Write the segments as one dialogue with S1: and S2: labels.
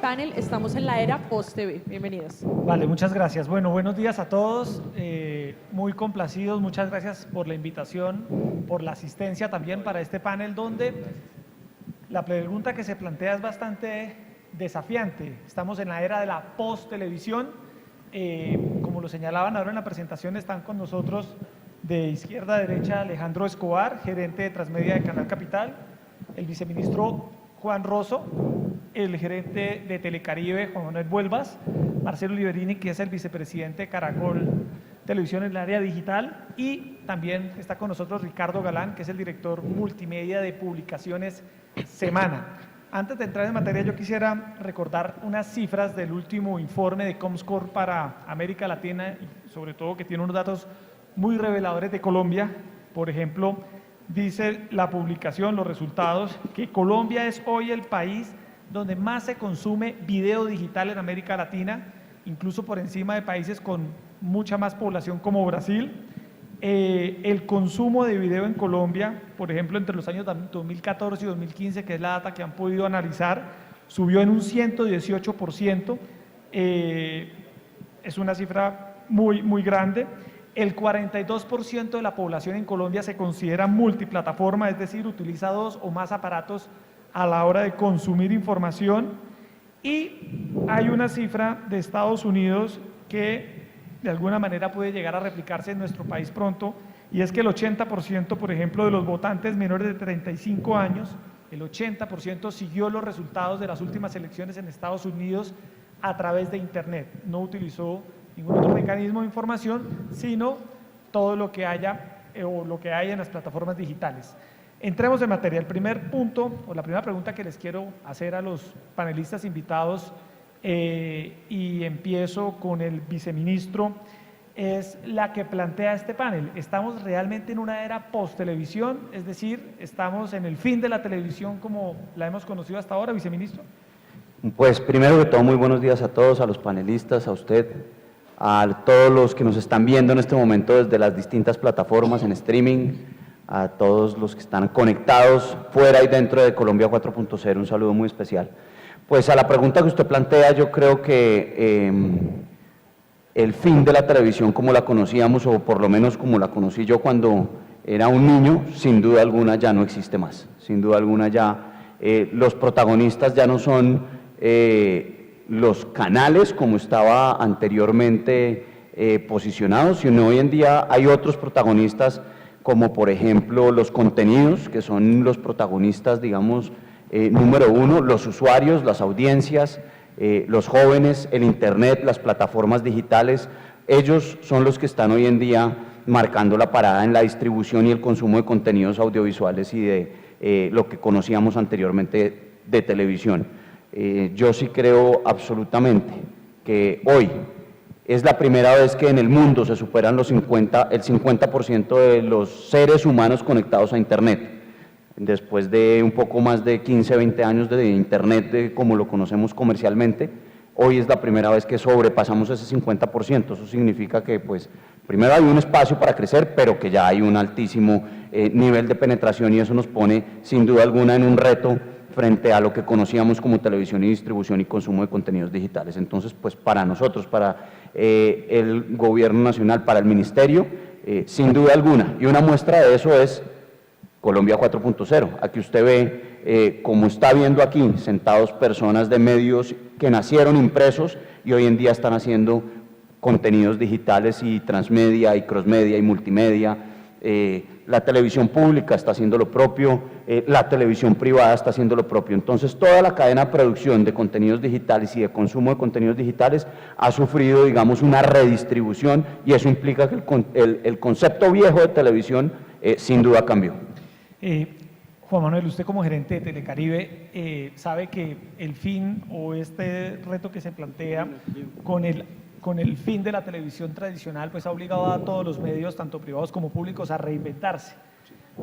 S1: Panel, estamos en la era post-TV. Bienvenidos.
S2: Vale, muchas gracias. Bueno, buenos días a todos. Muy complacidos. Muchas gracias por la invitación, por la asistencia también para este panel donde la pregunta que se plantea es bastante desafiante. Estamos en la era de la post-televisión. Como lo señalaban ahora en la presentación, están con nosotros de izquierda a derecha Alejandro Escobar, gerente de Transmedia de Canal Capital, el viceministro Juan Rosso, el gerente de Telecaribe, Juan Manuel Vuelvas, Marcelo Liberini, que es el vicepresidente de Caracol Televisión en el área digital, y también está con nosotros Ricardo Galán, que es el director multimedia de Publicaciones Semana. Antes de entrar en materia, yo quisiera recordar unas cifras del último informe de Comscore para América Latina, y sobre todo que tiene unos datos muy reveladores de Colombia. Por ejemplo, dice la publicación, los resultados, que Colombia es hoy el país donde más se consume video digital en América Latina, incluso por encima de países con mucha más población como Brasil. El consumo de video en Colombia, por ejemplo, entre los años 2014 y 2015, que es la data que han podido analizar, subió en un 118%. Es una cifra muy grande. El 42% de la población en Colombia se considera multiplataforma, es decir, utiliza 2 o más aparatos a la hora de consumir información. Y hay una cifra de Estados Unidos que de alguna manera puede llegar a replicarse en nuestro país pronto, y es que el 80%, por ejemplo, de los votantes menores de 35 años, el 80% siguió los resultados de las últimas elecciones en Estados Unidos a través de Internet. No utilizó ningún otro mecanismo de información, sino todo lo que haya o lo que hay en las plataformas digitales. Entremos en materia. El primer punto, o la primera pregunta que les quiero hacer a los panelistas invitados, y empiezo con el viceministro, es la que plantea este panel. ¿Estamos realmente en una era post-televisión? Es decir, ¿estamos en el fin de la televisión como la hemos conocido hasta ahora, viceministro?
S3: Pues primero que todo, muy buenos días a todos, a los panelistas, a usted, a todos los que nos están viendo en este momento desde las distintas plataformas en streaming, a todos los que están conectados fuera y dentro de Colombia 4.0, un saludo muy especial. Pues a la pregunta que usted plantea, yo creo que el fin de la televisión como la conocíamos, o por lo menos como la conocí yo cuando era un niño, sin duda alguna ya no existe más. Sin duda alguna ya los protagonistas ya no son los canales como estaba anteriormente posicionados, sino hoy en día hay otros protagonistas, como por ejemplo los contenidos, que son los protagonistas, digamos, número uno, los usuarios, las audiencias, los jóvenes, el Internet, las plataformas digitales. Ellos son los que están hoy en día marcando la parada en la distribución y el consumo de contenidos audiovisuales y de lo que conocíamos anteriormente de televisión. Yo sí creo absolutamente que hoy es la primera vez que en el mundo se superan el 50% de los seres humanos conectados a Internet. Después de un poco más de 15, 20 años de Internet como lo conocemos comercialmente, hoy es la primera vez que sobrepasamos ese 50%. Eso significa que, pues, primero hay un espacio para crecer, pero que ya hay un altísimo nivel de penetración, y eso nos pone, sin duda alguna, en un reto frente a lo que conocíamos como televisión y distribución y consumo de contenidos digitales. Entonces, pues, para nosotros, para el Gobierno Nacional, para el Ministerio, sin duda alguna, y una muestra de eso es Colombia 4.0. Aquí usted ve, como está viendo aquí, sentados personas de medios que nacieron impresos y hoy en día están haciendo contenidos digitales y transmedia y crossmedia y multimedia. La televisión pública está haciendo lo propio, la televisión privada está haciendo lo propio. Entonces, toda la cadena de producción de contenidos digitales y de consumo de contenidos digitales ha sufrido, digamos, una redistribución, y eso implica que el concepto viejo de televisión sin duda cambió.
S2: Juan Manuel, usted como gerente de Telecaribe sabe que el fin o este reto que se plantea con el fin de la televisión tradicional, pues ha obligado a todos los medios, tanto privados como públicos, a reinventarse.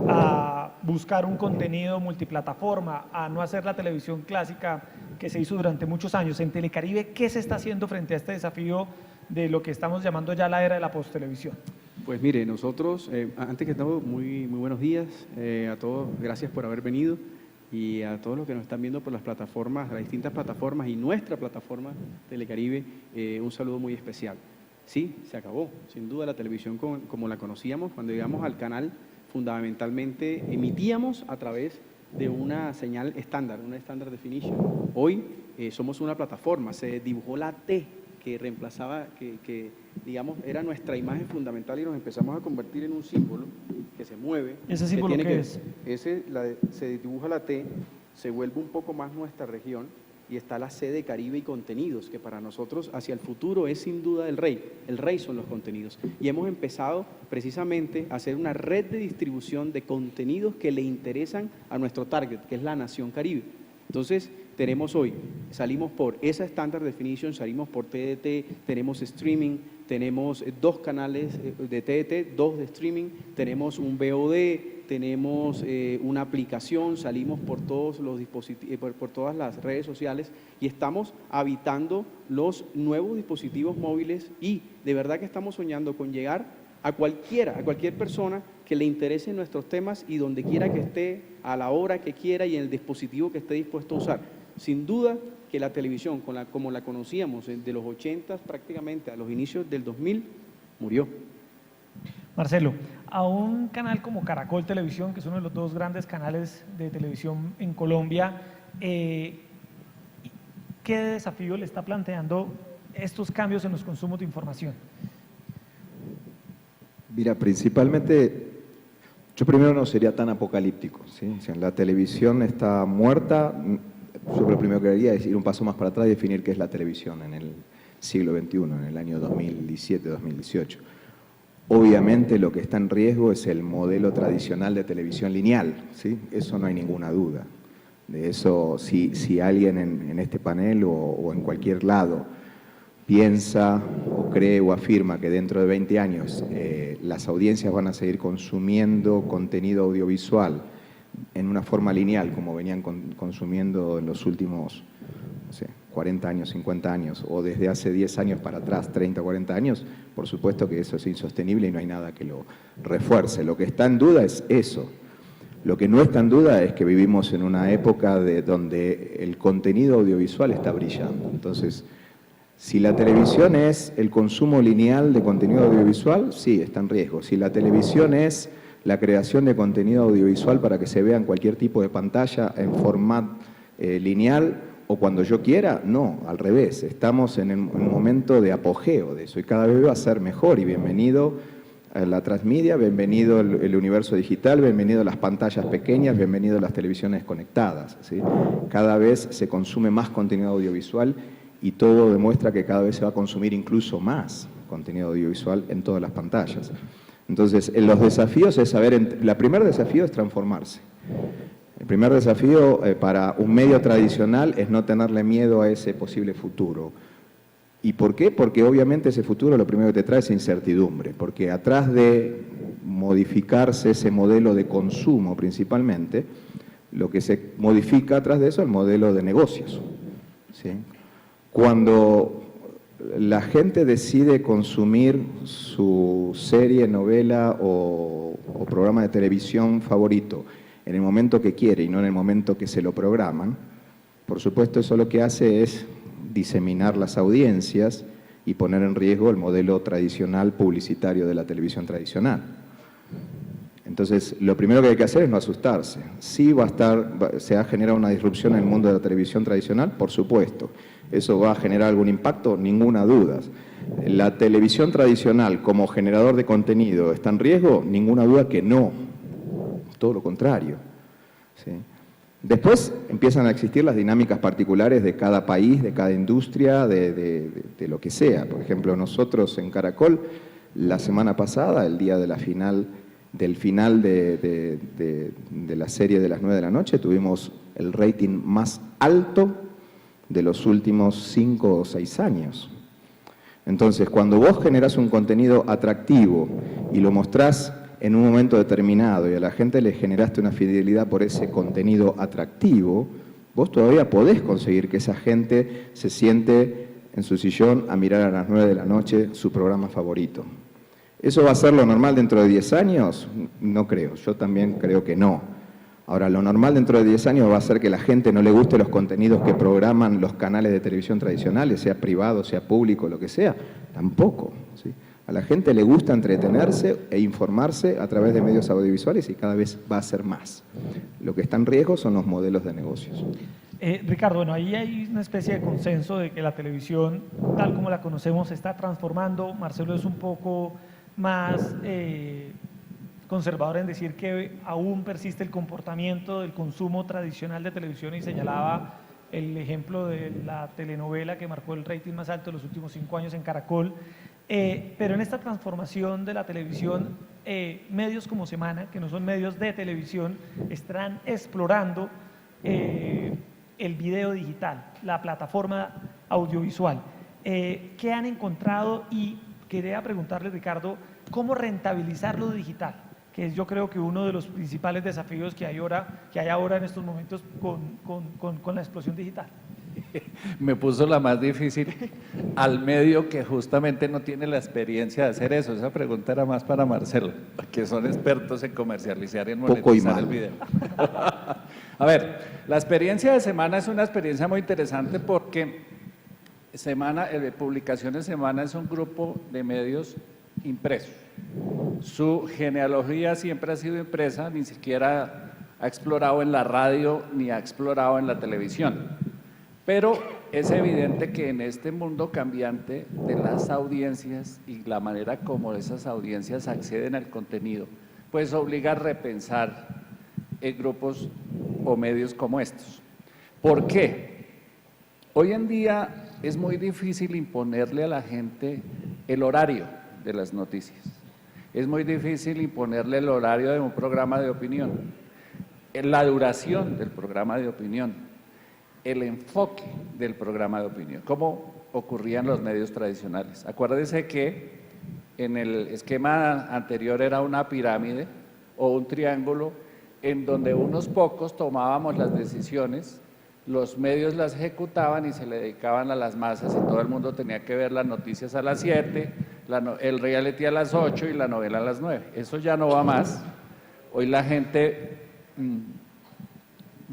S2: a buscar un contenido multiplataforma, a no hacer la televisión clásica que se hizo durante muchos años. En Telecaribe, ¿qué se está haciendo frente a este desafío de lo que estamos llamando ya la era de la posttelevisión?
S4: Pues mire, nosotros, antes que todo, muy buenos días a todos, gracias por haber venido, y a todos los que nos están viendo por las plataformas, las distintas plataformas y nuestra plataforma Telecaribe, un saludo muy especial. Sí, se acabó, sin duda la televisión como la conocíamos. Cuando llegamos al canal, fundamentalmente emitíamos a través de una señal estándar, una standard definition. Hoy somos una plataforma, se dibujó la T que reemplazaba, que digamos era nuestra imagen fundamental, y nos empezamos a convertir en un símbolo que se mueve.
S2: ¿Ese símbolo qué es?
S4: Se dibuja la T, se vuelve un poco más nuestra región, y está la C de Caribe y contenidos, que para nosotros hacia el futuro es sin duda el rey son los contenidos. Y hemos empezado precisamente a hacer una red de distribución de contenidos que le interesan a nuestro target, que es la nación Caribe. Entonces, tenemos hoy, salimos por esa Standard Definition, salimos por TDT, tenemos streaming, tenemos 2 canales de TDT, 2 de streaming, tenemos un VOD, tenemos una aplicación, salimos por todos los dispositivos, por todas las redes sociales, y estamos habitando los nuevos dispositivos móviles, y de verdad que estamos soñando con llegar a cualquier persona que le interese nuestros temas, y donde quiera que esté, a la hora que quiera y en el dispositivo que esté dispuesto a usar. Sin duda que la televisión, como la conocíamos de los 80 prácticamente a los inicios del 2000, murió.
S2: Marcelo, a un canal como Caracol Televisión, que es uno de los 2 grandes canales de televisión en Colombia, ¿qué desafío le está planteando estos cambios en los consumos de información?
S5: Mira, principalmente, yo primero no sería tan apocalíptico, ¿sí? O sea, la televisión está muerta. Yo lo primero que haría es ir un paso más para atrás y definir qué es la televisión en el siglo XXI, en el año 2017-2018. Obviamente lo que está en riesgo es el modelo tradicional de televisión lineal, ¿sí? Eso no hay ninguna duda. De eso, si alguien en este panel o en cualquier lado piensa o cree o afirma que dentro de 20 años las audiencias van a seguir consumiendo contenido audiovisual en una forma lineal, como venían consumiendo en los últimos, no sé, 40 años, 50 años, o desde hace 10 años para atrás, 30, 40 años, por supuesto que eso es insostenible y no hay nada que lo refuerce. Lo que está en duda es eso. Lo que no está en duda es que vivimos en una época donde el contenido audiovisual está brillando. Entonces, si la televisión es el consumo lineal de contenido audiovisual, sí, está en riesgo. Si la televisión es la creación de contenido audiovisual para que se vea en cualquier tipo de pantalla en formato lineal o cuando yo quiera, no, al revés. Estamos en un momento de apogeo de eso y cada vez va a ser mejor. Y bienvenido a la transmedia, bienvenido el universo digital, bienvenido a las pantallas pequeñas, bienvenido a las televisiones conectadas, ¿sí? Cada vez se consume más contenido audiovisual y todo demuestra que cada vez se va a consumir incluso más contenido audiovisual en todas las pantallas. Entonces, los desafíos es saber, el primer desafío es transformarse. El primer desafío para un medio tradicional es no tenerle miedo a ese posible futuro. ¿Y por qué? Porque obviamente ese futuro lo primero que te trae es incertidumbre, porque atrás de modificarse ese modelo de consumo principalmente, lo que se modifica atrás de eso es el modelo de negocios, ¿sí? Cuando la gente decide consumir su serie, novela o programa de televisión favorito en el momento que quiere y no en el momento que se lo programan, por supuesto eso lo que hace es diseminar las audiencias y poner en riesgo el modelo tradicional publicitario de la televisión tradicional. Entonces, lo primero que hay que hacer es no asustarse. Sí se va a generar una disrupción en el mundo de la televisión tradicional, por supuesto. ¿Eso va a generar algún impacto? Ninguna duda. ¿La televisión tradicional como generador de contenido está en riesgo? Ninguna duda que no. Todo lo contrario, ¿sí? Después empiezan a existir las dinámicas particulares de cada país, de cada industria, de lo que sea. Por ejemplo, nosotros en Caracol, la semana pasada, el día de la del final de la serie de las 9 de la noche, tuvimos el rating más alto de los últimos 5 o 6 años. Entonces, cuando vos generás un contenido atractivo y lo mostrás en un momento determinado y a la gente le generaste una fidelidad por ese contenido atractivo, vos todavía podés conseguir que esa gente se siente en su sillón a mirar a las 9 de la noche su programa favorito. ¿Eso va a ser lo normal dentro de 10 años? No creo, yo también creo que no. Ahora, lo normal dentro de 10 años va a ser que la gente no le guste los contenidos que programan los canales de televisión tradicionales, sea privado, sea público, lo que sea. Tampoco, ¿sí? A la gente le gusta entretenerse e informarse a través de medios audiovisuales y cada vez va a ser más. Lo que está en riesgo son los modelos de negocios.
S2: Ricardo, bueno, ahí hay una especie de consenso de que la televisión, tal como la conocemos, se está transformando. Marcelo es un poco más conservador en decir que aún persiste el comportamiento del consumo tradicional de televisión y señalaba el ejemplo de la telenovela que marcó el rating más alto de los últimos 5 años en Caracol. Pero en esta transformación de la televisión, medios como Semana, que no son medios de televisión, están explorando el video digital, la plataforma audiovisual. ¿Qué han encontrado? Y quería preguntarle, Ricardo, ¿cómo rentabilizar lo digital? Que es, yo creo que uno de los principales desafíos que hay ahora en estos momentos con la explosión digital.
S6: Me puso la más difícil al medio que justamente no tiene la experiencia de hacer eso. Esa pregunta era más para Marcelo, que son expertos en comercializar y en monetizar el video. A ver, la experiencia de Semana es una experiencia muy interesante porque Publicaciones Semana es un grupo de medios impresos. Su genealogía siempre ha sido impresa, ni siquiera ha explorado en la radio ni ha explorado en la televisión. Pero es evidente que en este mundo cambiante de las audiencias y la manera como esas audiencias acceden al contenido, pues obliga a repensar grupos o medios como estos. ¿Por qué? Hoy en día es muy difícil imponerle a la gente el horario de las noticias. Es muy difícil imponerle el horario de un programa de opinión, la duración del programa de opinión, el enfoque del programa de opinión, como ocurría en los medios tradicionales. Acuérdese que en el esquema anterior era una pirámide o un triángulo en donde unos pocos tomábamos las decisiones, los medios las ejecutaban y se le dedicaban a las masas y todo el mundo tenía que ver las noticias a las 7, el reality a las 8 y la novela a las 9. Eso ya no va más. Hoy la gente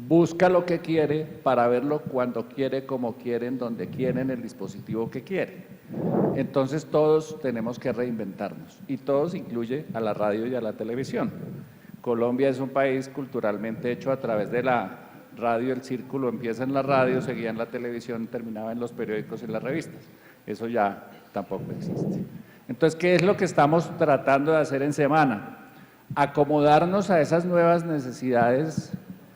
S6: busca lo que quiere para verlo cuando quiere, como quiere, en donde quiere, en el dispositivo que quiere. Entonces todos tenemos que reinventarnos y todos incluye a la radio y a la televisión. Colombia es un país culturalmente hecho a través de la radio, el círculo empieza en la radio, seguía en la televisión, terminaba en los periódicos y en las revistas. Eso ya tampoco existe. Entonces, ¿qué es lo que estamos tratando de hacer en Semana? Acomodarnos a esas nuevas necesidades,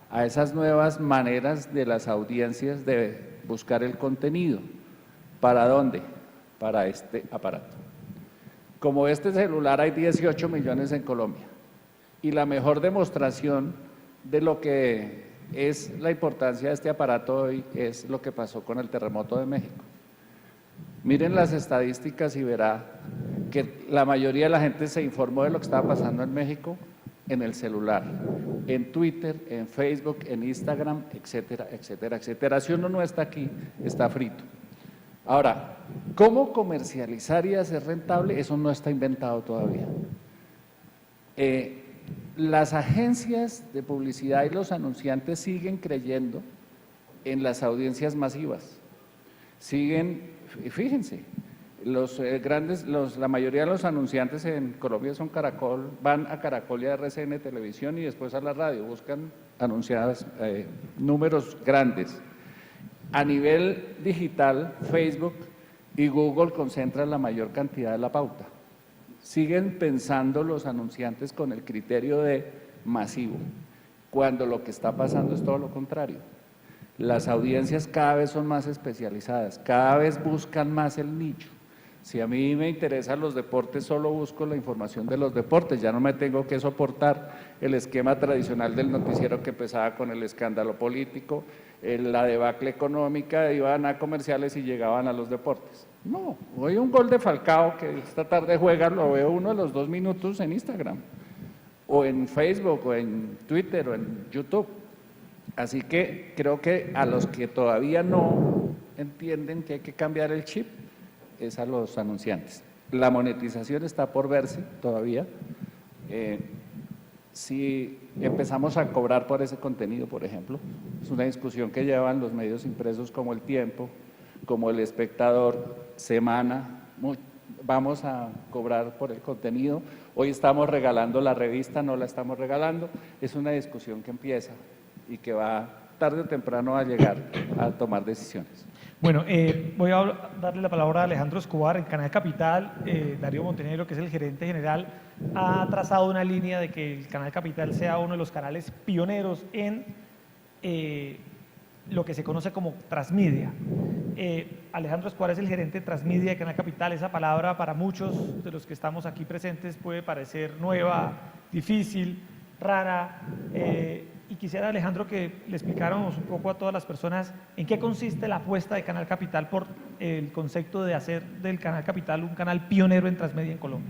S6: a esas nuevas maneras de las audiencias de buscar el contenido. ¿Para dónde? Para este aparato. Como este celular hay 18 millones en Colombia y la mejor demostración de lo que es la importancia de este aparato hoy es lo que pasó con el terremoto de México. Miren las estadísticas y verá que la mayoría de la gente se informó de lo que estaba pasando en México en el celular, en Twitter, en Facebook, en Instagram, etcétera, etcétera, etcétera. Si uno no está aquí, está frito. Ahora, ¿cómo comercializar y hacer rentable? Eso no está inventado todavía. Las agencias de publicidad y los anunciantes siguen creyendo en las audiencias masivas. Fíjense, la mayoría de los anunciantes en Colombia son Caracol, van a Caracol y a RCN Televisión y después a la radio, buscan anunciadas números grandes. A nivel digital, Facebook y Google concentran la mayor cantidad de la pauta. Siguen pensando los anunciantes con el criterio de masivo, cuando lo que está pasando es todo lo contrario. Las audiencias cada vez son más especializadas, cada vez buscan más el nicho. Si a mí me interesan los deportes, solo busco la información de los deportes, ya no me tengo que soportar el esquema tradicional del noticiero que empezaba con el escándalo político, la debacle económica, iban a comerciales y llegaban a los deportes. No, hoy un gol de Falcao que esta tarde juega, lo veo uno a los 2 minutos en Instagram. o en Facebook, o en Twitter, o en YouTube. Así que creo que a los que todavía no entienden que hay que cambiar el chip es a los anunciantes. La monetización está por verse todavía. Si empezamos a cobrar por ese contenido, por ejemplo, es una discusión que llevan los medios impresos como El Tiempo, como El Espectador, Semana. Vamos a cobrar por el contenido. Hoy estamos regalando la revista, no la estamos regalando. Es una discusión que empieza y que va tarde o temprano a llegar a tomar decisiones.
S2: Bueno, voy a darle la palabra a Alejandro Escobar. En Canal Capital, Darío Montenegro, que es el gerente general, ha trazado una línea de que el Canal Capital sea uno de los canales pioneros en lo que se conoce como transmedia. Alejandro Escobar es el gerente de transmedia de Canal Capital. Esa palabra para muchos de los que estamos aquí presentes puede parecer nueva, difícil, rara. Y quisiera, Alejandro, que le explicáramos un poco a todas las personas en qué consiste la apuesta de Canal Capital por el concepto de hacer del Canal Capital un canal pionero en transmedia en Colombia.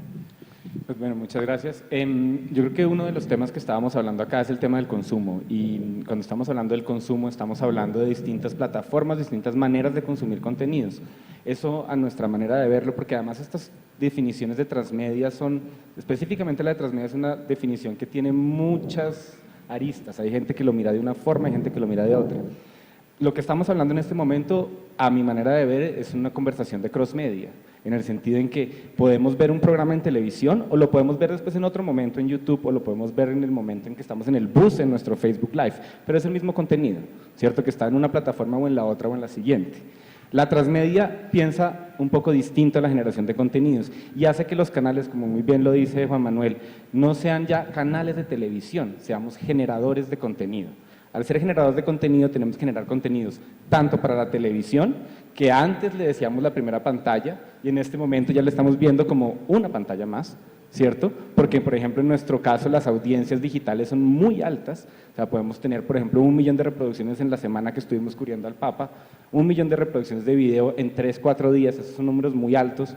S7: Pues bueno, muchas gracias. Yo creo que uno de los temas que estábamos hablando acá es el tema del consumo, y cuando estamos hablando del consumo estamos hablando de distintas plataformas, distintas maneras de consumir contenidos. Eso a nuestra manera de verlo, porque además estas definiciones de transmedia son, específicamente la de transmedia es una definición que tiene muchas aristas. Hay gente que lo mira de una forma, hay gente que lo mira de otra. Lo que estamos hablando en este momento, a mi manera de ver, es una conversación de cross-media, en el sentido en que podemos ver un programa en televisión o lo podemos ver después en otro momento en YouTube o lo podemos ver en el momento en que estamos en el bus en nuestro Facebook Live, pero es el mismo contenido, ¿cierto? Que está en una plataforma o en la otra o en la siguiente. La transmedia piensa un poco distinto a la generación de contenidos y hace que los canales, como muy bien lo dice Juan Manuel, no sean ya canales de televisión, seamos generadores de contenido. Al ser generadores de contenido tenemos que generar contenidos tanto para la televisión, que antes le decíamos la primera pantalla y en este momento ya le estamos viendo como una pantalla más, ¿cierto? Porque, por ejemplo, en nuestro caso las audiencias digitales son muy altas, o sea, podemos tener, por ejemplo, 1 millón de reproducciones en la semana que estuvimos cubriendo al Papa, 1 millón de reproducciones de video en 3-4 días, esos son números muy altos,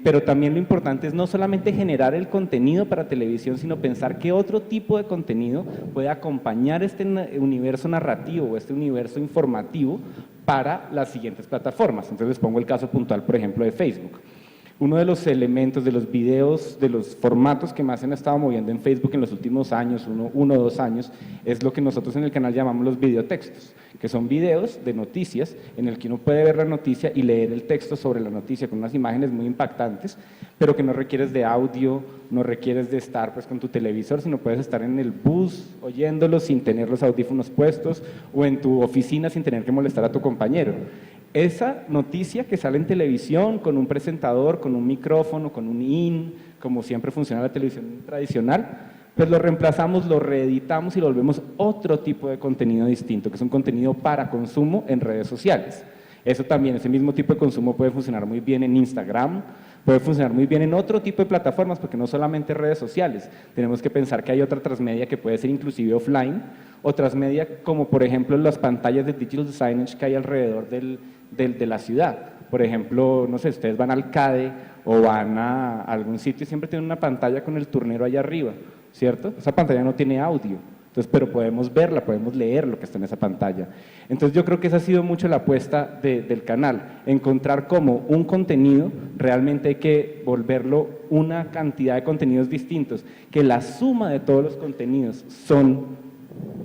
S7: pero también lo importante es no solamente generar el contenido para televisión, sino pensar qué otro tipo de contenido puede acompañar este universo narrativo o este universo informativo para las siguientes plataformas. Entonces les pongo el caso puntual, por ejemplo, de Facebook. Uno de los elementos de los videos, de los formatos que más se han estado moviendo en Facebook en los últimos años, uno o 2 años, es lo que nosotros en el canal llamamos los videotextos, que son videos de noticias en el que uno puede ver la noticia y leer el texto sobre la noticia con unas imágenes muy impactantes, pero que no requieres de audio, no requieres de estar pues con tu televisor, sino puedes estar en el bus oyéndolo sin tener los audífonos puestos o en tu oficina sin tener que molestar a tu compañero. Esa noticia que sale en televisión con un presentador, con un micrófono, con un IN, como siempre funciona la televisión tradicional, pues lo reemplazamos, lo reeditamos y lo volvemos otro tipo de contenido distinto, que es un contenido para consumo en redes sociales. Eso también, ese mismo tipo de consumo puede funcionar muy bien en Instagram, puede funcionar muy bien en otro tipo de plataformas, porque no solamente redes sociales, tenemos que pensar que hay otra transmedia que puede ser inclusive offline, o transmedia como por ejemplo las pantallas de digital signage que hay alrededor de la ciudad. Por ejemplo, no sé, ustedes van al CADE o van a algún sitio y siempre tienen una pantalla con el turnero allá arriba, ¿cierto? Esa pantalla no tiene audio, entonces, pero podemos verla, podemos leer lo que está en esa pantalla. Entonces yo creo que esa ha sido mucho la apuesta del canal, encontrar cómo un contenido realmente hay que volverlo una cantidad de contenidos distintos, que la suma de todos los contenidos son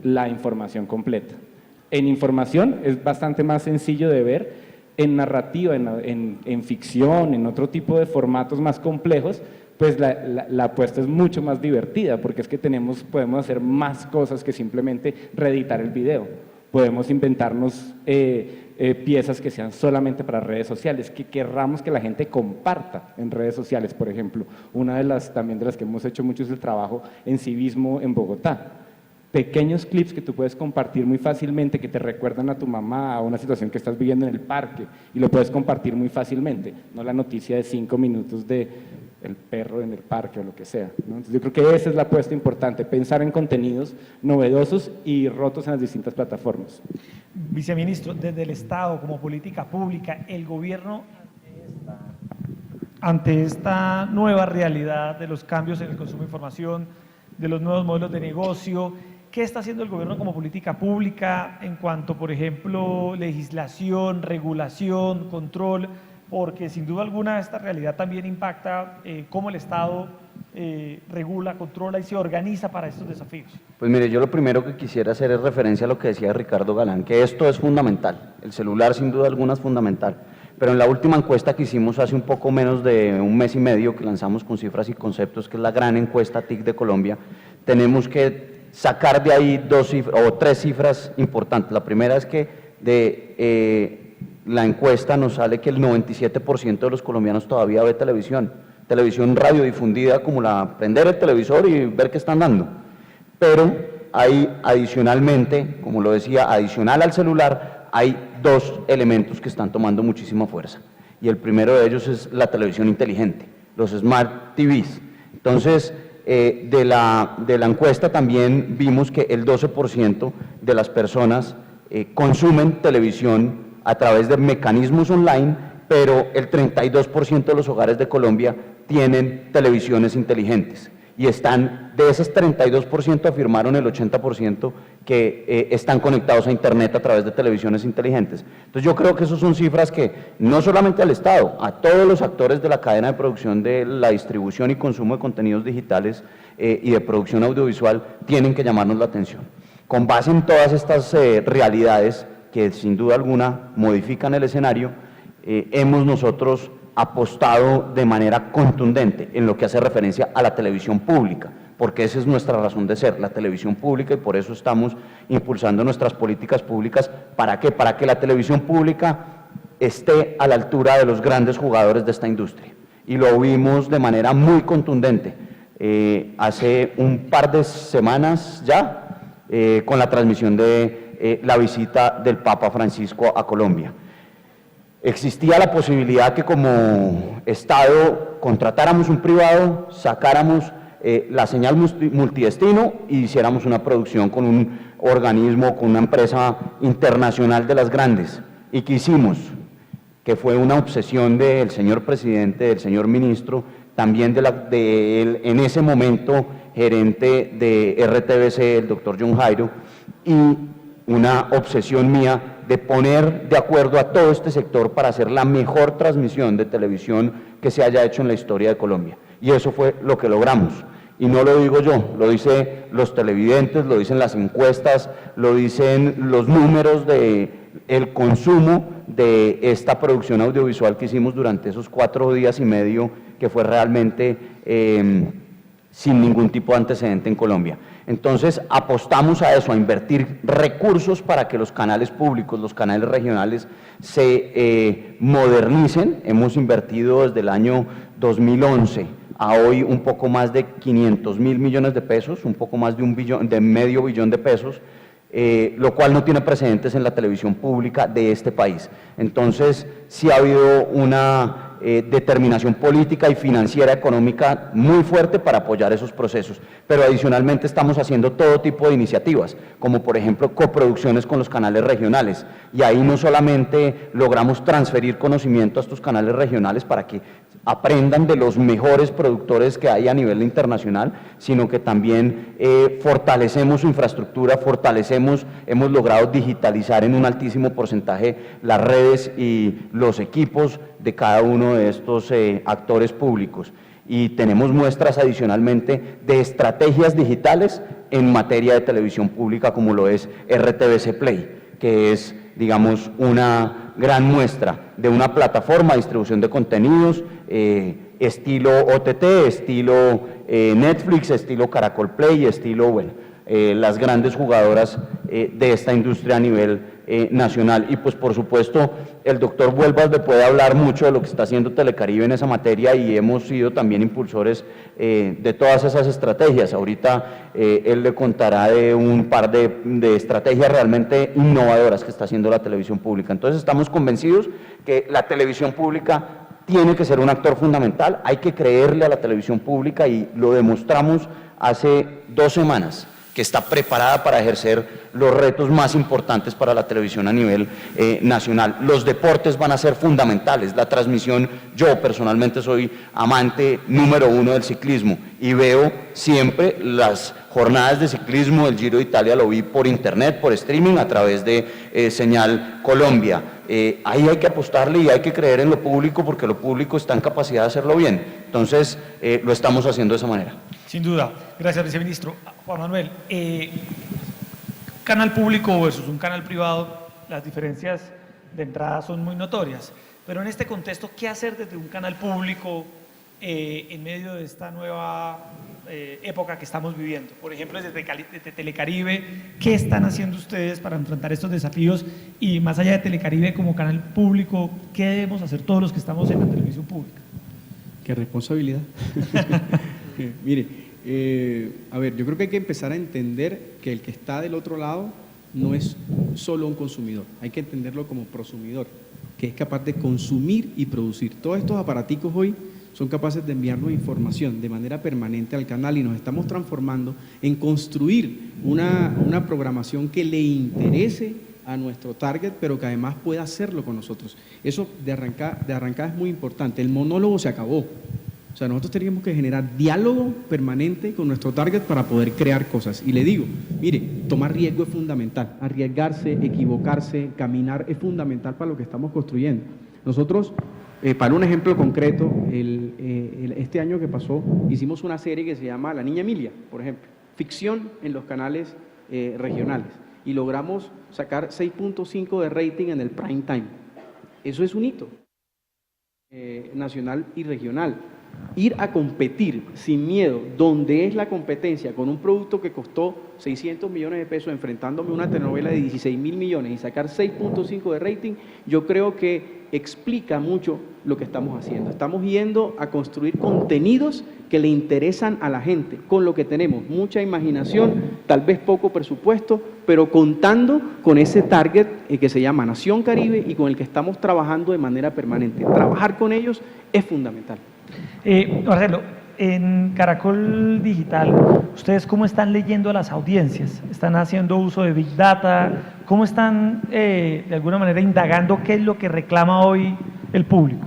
S7: la información completa. En información es bastante más sencillo de ver, en narrativa, en ficción, en otro tipo de formatos más complejos, pues la apuesta es mucho más divertida, porque es que podemos hacer más cosas que simplemente reeditar el video. Podemos inventarnos piezas que sean solamente para redes sociales, que querramos que la gente comparta en redes sociales, por ejemplo. Una de las que hemos hecho mucho es el trabajo en civismo en Bogotá. Pequeños clips que tú puedes compartir muy fácilmente, que te recuerdan a tu mamá, a una situación que estás viviendo en el parque, y lo puedes compartir muy fácilmente, no la noticia de 5 minutos de el perro en el parque o lo que sea, ¿no? Entonces yo creo que esa es la apuesta importante, pensar en contenidos novedosos y rotos en las distintas plataformas.
S2: Viceministro, desde el Estado como política pública, el gobierno ante esta nueva realidad de los cambios en el consumo de información, de los nuevos modelos de negocio. ¿Qué está haciendo el gobierno como política pública en cuanto, por ejemplo, legislación, regulación, control? Porque sin duda alguna esta realidad también impacta cómo el Estado regula, controla y se organiza para estos desafíos.
S3: Pues mire, yo lo primero que quisiera hacer es referencia a lo que decía Ricardo Galán, que esto es fundamental, el celular sin duda alguna es fundamental, pero en la última encuesta que hicimos hace un poco menos de un mes y medio, que lanzamos con cifras y conceptos, que es la gran encuesta TIC de Colombia, tenemos que sacar de ahí tres cifras importantes. La primera es que de la encuesta nos sale que el 97% de los colombianos todavía ve televisión radiodifundida, como prender el televisor y ver qué están dando. Pero hay adicionalmente, como lo decía, adicional al celular, hay dos elementos que están tomando muchísima fuerza. Y el primero de ellos es la televisión inteligente, los Smart TVs. Entonces, de la encuesta también vimos que el 12% de las personas consumen televisión a través de mecanismos online, pero el 32% de los hogares de Colombia tienen televisiones inteligentes. Y de esos 32% afirmaron el 80% que están conectados a Internet a través de televisiones inteligentes. Entonces yo creo que esas son cifras que no solamente al Estado, a todos los actores de la cadena de producción de la distribución y consumo de contenidos digitales y de producción audiovisual tienen que llamarnos la atención. Con base en todas estas realidades que sin duda alguna modifican el escenario, hemos nosotros apostado de manera contundente en lo que hace referencia a la televisión pública, porque esa es nuestra razón de ser, la televisión pública, y por eso estamos impulsando nuestras políticas públicas. ¿Para qué? Para que la televisión pública esté a la altura de los grandes jugadores de esta industria. Y lo vimos de manera muy contundente hace un par de semanas ya, con la transmisión de la visita del Papa Francisco a Colombia. Existía la posibilidad que como Estado contratáramos un privado, sacáramos la señal multidestino y hiciéramos una producción con un organismo, con una empresa internacional de las grandes. ¿Y qué hicimos? Que fue una obsesión del señor presidente, del señor ministro, también de él, en ese momento gerente de RTBC, el doctor John Jairo, y una obsesión mía de poner de acuerdo a todo este sector para hacer la mejor transmisión de televisión que se haya hecho en la historia de Colombia. Y eso fue lo que logramos. Y no lo digo yo, lo dicen los televidentes, lo dicen las encuestas, lo dicen los números del consumo de esta producción audiovisual que hicimos durante esos 4 días y medio, que fue realmente sin ningún tipo de antecedente en Colombia. Entonces apostamos a eso, a invertir recursos para que los canales públicos, los canales regionales se modernicen. Hemos invertido desde el año 2011 a hoy un poco más de 500.000 millones de pesos, un poco más de medio billón de pesos, lo cual no tiene precedentes en la televisión pública de este país. Entonces sí ha habido una determinación política y financiera económica muy fuerte para apoyar esos procesos, pero adicionalmente estamos haciendo todo tipo de iniciativas, como por ejemplo coproducciones con los canales regionales, y ahí no solamente logramos transferir conocimiento a estos canales regionales para que aprendan de los mejores productores que hay a nivel internacional, sino que también fortalecemos su infraestructura, hemos logrado digitalizar en un altísimo porcentaje las redes y los equipos de cada uno de estos actores públicos. Y tenemos muestras adicionalmente de estrategias digitales en materia de televisión pública, como lo es RTBC Play, que es, digamos, una gran muestra de una plataforma de distribución de contenidos estilo OTT, estilo Netflix, estilo Caracol Play, estilo, bueno, las grandes jugadoras de esta industria a nivel nacional. Y pues por supuesto el doctor Vuelvas me puede hablar mucho de lo que está haciendo Telecaribe en esa materia, y hemos sido también impulsores de todas esas estrategias. Ahorita él le contará de un par de estrategias realmente innovadoras que está haciendo la televisión pública. Entonces estamos convencidos que la televisión pública tiene que ser un actor fundamental, hay que creerle a la televisión pública, y lo demostramos hace 2 semanas, que que está preparada para ejercer los retos más importantes para la televisión a nivel nacional. Los deportes van a ser fundamentales. La transmisión, yo personalmente soy amante número 1 del ciclismo y veo siempre las jornadas de ciclismo del Giro de Italia, lo vi por internet, por streaming, a través de Señal Colombia. Ahí hay que apostarle y hay que creer en lo público, porque lo público está en capacidad de hacerlo bien. Entonces, lo estamos haciendo de esa manera.
S2: Sin duda. Gracias, viceministro. Juan Manuel, canal público versus un canal privado, las diferencias de entrada son muy notorias, pero en este contexto, ¿qué hacer desde un canal público en medio de esta nueva época que estamos viviendo? Por ejemplo, desde Telecaribe, ¿qué están haciendo ustedes para enfrentar estos desafíos? Y más allá de Telecaribe como canal público, ¿qué debemos hacer todos los que estamos en la televisión pública?
S4: ¡Qué responsabilidad! Mire, a ver, yo creo que hay que empezar a entender que el que está del otro lado no es solo un consumidor, hay que entenderlo como prosumidor, que es capaz de consumir y producir. Todos estos aparaticos hoy son capaces de enviarnos información de manera permanente al canal y nos estamos transformando en construir una programación que le interese a nuestro target, pero que además pueda hacerlo con nosotros. Eso de arrancada es muy importante. El monólogo se acabó. O sea, nosotros teníamos que generar diálogo permanente con nuestro target para poder crear cosas. Y le digo, mire, tomar riesgo es fundamental. Arriesgarse, equivocarse, caminar es fundamental para lo que estamos construyendo. Nosotros, para un ejemplo concreto, este año que pasó, hicimos una serie que se llama La Niña Emilia, por ejemplo, ficción en los canales regionales. Y logramos sacar 6.5 de rating en el prime time. Eso es un hito nacional y regional. Ir a competir sin miedo, donde es la competencia, con un producto que costó 600 millones de pesos, enfrentándome a una telenovela de 16.000 millones y sacar 6.5 de rating, yo creo que explica mucho lo que estamos haciendo. Estamos yendo a construir contenidos que le interesan a la gente, con lo que tenemos, mucha imaginación, tal vez poco presupuesto, pero contando con ese target que se llama Nación Caribe y con el que estamos trabajando de manera permanente. Trabajar con ellos es fundamental.
S2: Marcelo, en Caracol Digital, ¿ustedes cómo están leyendo a las audiencias? ¿Están haciendo uso de Big Data? ¿Cómo están, de alguna manera, indagando qué es lo que reclama hoy el público?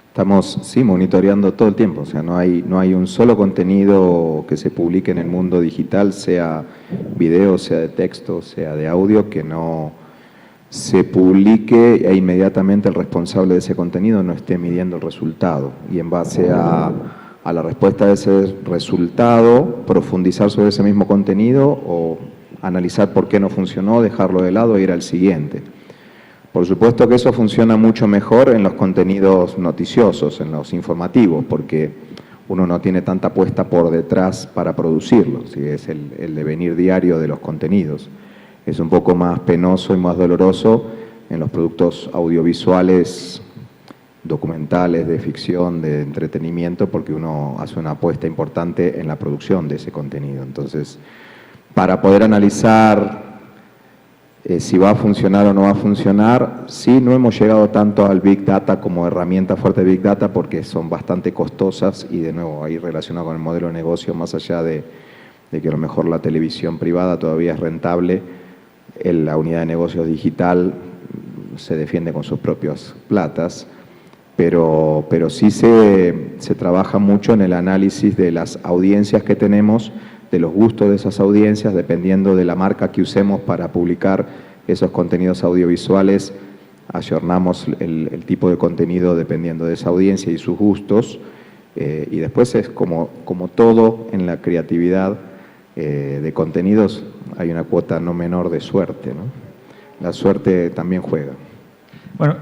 S5: Estamos, sí, monitoreando todo el tiempo, o sea, no hay un solo contenido que se publique en el mundo digital, sea video, sea de texto, sea de audio, que no se publique e inmediatamente el responsable de ese contenido no esté midiendo el resultado y en base a la respuesta de ese resultado profundizar sobre ese mismo contenido o analizar por qué no funcionó, dejarlo de lado e ir al siguiente. Por supuesto que eso funciona mucho mejor en los contenidos noticiosos, en los informativos, porque uno no tiene tanta apuesta por detrás para producirlo, ¿sí? Es el devenir diario de los contenidos. Es un poco más penoso y más doloroso en los productos audiovisuales, documentales, de ficción, de entretenimiento, porque uno hace una apuesta importante en la producción de ese contenido. Entonces, para poder analizar si va a funcionar o no va a funcionar, sí, no hemos llegado tanto al Big Data como herramienta fuerte de Big Data porque son bastante costosas y de nuevo ahí relacionado con el modelo de negocio, más allá de que a lo mejor la televisión privada todavía es rentable, la unidad de negocios digital se defiende con sus propias platas, pero sí se trabaja mucho en el análisis de las audiencias que tenemos, de los gustos de esas audiencias, dependiendo de la marca que usemos para publicar esos contenidos audiovisuales, ayornamos el tipo de contenido dependiendo de esa audiencia y sus gustos, y después es como todo en la creatividad de contenidos, hay una cuota no menor de suerte, ¿no? La suerte también juega.
S2: Bueno,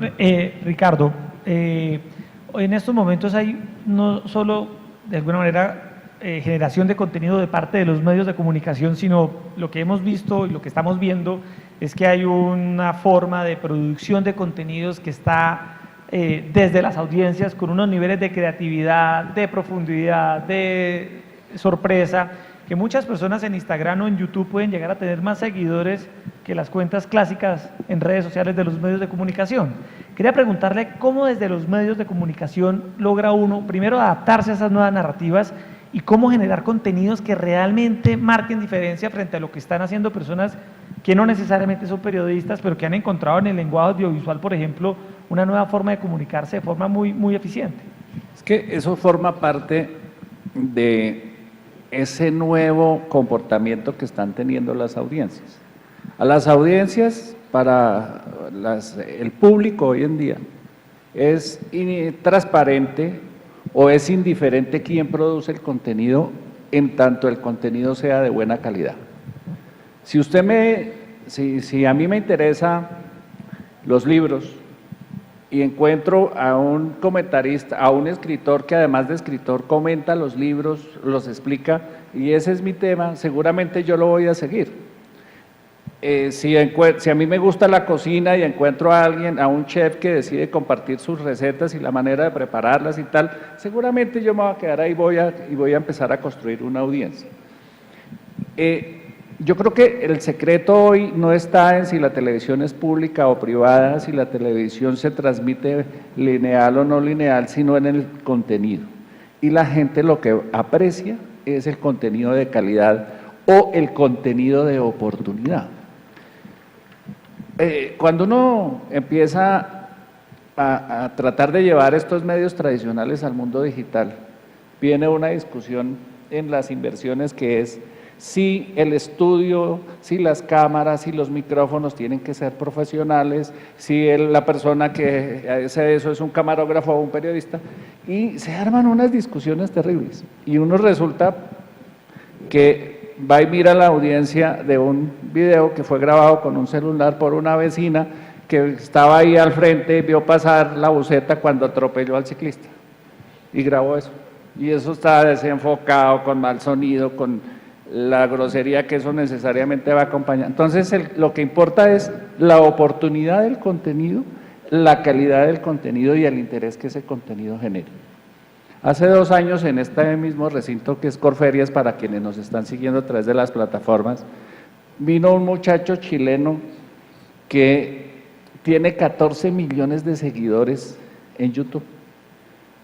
S2: Ricardo, en estos momentos hay no solo, de alguna manera, generación de contenido de parte de los medios de comunicación, sino lo que hemos visto y lo que estamos viendo es que hay una forma de producción de contenidos que está desde las audiencias con unos niveles de creatividad, de profundidad, de sorpresa, que muchas personas en Instagram o en YouTube pueden llegar a tener más seguidores que las cuentas clásicas en redes sociales de los medios de comunicación. Quería preguntarle cómo desde los medios de comunicación logra uno, primero, adaptarse a esas nuevas narrativas y cómo generar contenidos que realmente marquen diferencia frente a lo que están haciendo personas que no necesariamente son periodistas, pero que han encontrado en el lenguaje audiovisual, por ejemplo, una nueva forma de comunicarse de forma muy eficiente.
S6: Es que eso forma parte de ese nuevo comportamiento que están teniendo las audiencias. A las audiencias, para el público hoy en día, es transparente o es indiferente quién produce el contenido, en tanto el contenido sea de buena calidad. Si a mí me interesa los libros y encuentro a un comentarista, a un escritor que además de escritor comenta los libros, los explica, y ese es mi tema, seguramente yo lo voy a seguir. Si a mí me gusta la cocina y encuentro a alguien, a un chef que decide compartir sus recetas y la manera de prepararlas y tal, seguramente yo me voy a quedar ahí y voy a empezar a construir una audiencia. Yo creo que el secreto hoy no está en si la televisión es pública o privada, si la televisión se transmite lineal o no lineal, sino en el contenido. Y la gente lo que aprecia es el contenido de calidad o el contenido de oportunidad. Cuando uno empieza a tratar de llevar estos medios tradicionales al mundo digital, viene una discusión en las inversiones que es si el estudio, si las cámaras, si los micrófonos tienen que ser profesionales, si la persona que hace eso es un camarógrafo o un periodista, y se arman unas discusiones terribles. Y uno resulta que va y mira la audiencia de un video que fue grabado con un celular por una vecina que estaba ahí al frente y vio pasar la buseta cuando atropelló al ciclista, y grabó eso. Y eso está desenfocado, con mal sonido, con la grosería que eso necesariamente va a acompañar. Entonces, lo que importa es la oportunidad del contenido, la calidad del contenido y el interés que ese contenido genere. Hace 2 años, en este mismo recinto que es Corferias, para quienes nos están siguiendo a través de las plataformas, vino un muchacho chileno que tiene 14 millones de seguidores en YouTube,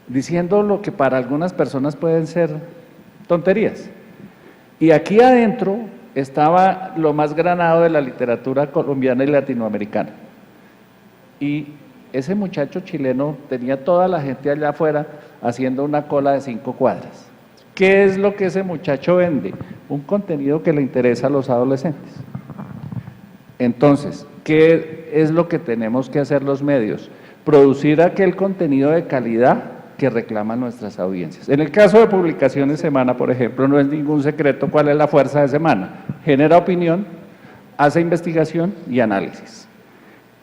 S6: diciendo lo que para algunas personas pueden ser tonterías. Y aquí adentro estaba lo más granado de la literatura colombiana y latinoamericana. Y ese muchacho chileno tenía toda la gente allá afuera haciendo una cola de 5 cuadras. ¿Qué es lo que ese muchacho vende? Un contenido que le interesa a los adolescentes. Entonces, ¿qué es lo que tenemos que hacer los medios? Producir aquel contenido de calidad que reclaman nuestras audiencias. En el caso de Publicaciones Semana, por ejemplo, no es ningún secreto cuál es la fuerza de Semana. Genera opinión, hace investigación y análisis.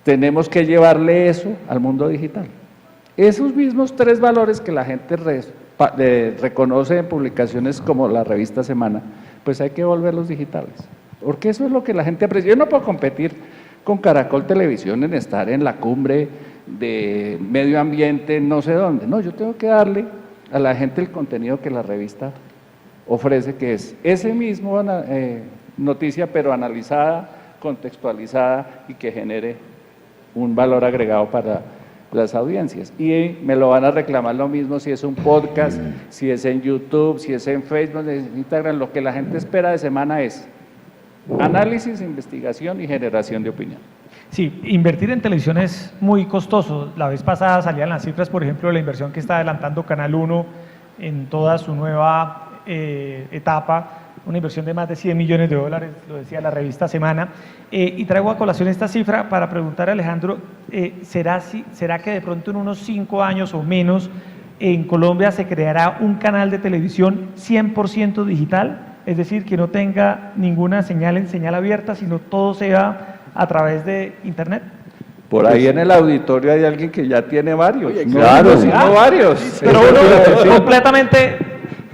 S6: Tenemos que llevarle eso al mundo digital. Esos mismos 3 valores que la gente reconoce en publicaciones como la revista Semana, pues hay que volverlos digitales. Porque eso es lo que la gente aprecia. Yo no puedo competir con Caracol Televisión en estar en la cumbre de medio ambiente, no sé dónde. No, yo tengo que darle a la gente el contenido que la revista ofrece, que es ese mismo noticia, pero analizada, contextualizada y que genere un valor agregado para las audiencias. Y me lo van a reclamar lo mismo si es un podcast, si es en YouTube, si es en Facebook, en Instagram. Lo que la gente espera de Semana es análisis, investigación y generación de opinión.
S2: Sí, invertir en televisión es muy costoso. La vez pasada salían las cifras, por ejemplo, de la inversión que está adelantando Canal 1 en toda su nueva etapa, una inversión de más de $100 millones, lo decía la revista Semana. Y traigo a colación esta cifra para preguntar a Alejandro, ¿será que de pronto en unos 5 años o menos en Colombia se creará un canal de televisión 100% digital? Es decir, que no tenga ninguna señal en señal abierta, sino todo sea a través de Internet.
S6: Por ahí en el auditorio hay alguien que ya tiene varios.
S4: Oye,
S6: claro, sino varios.
S2: Pero uno completamente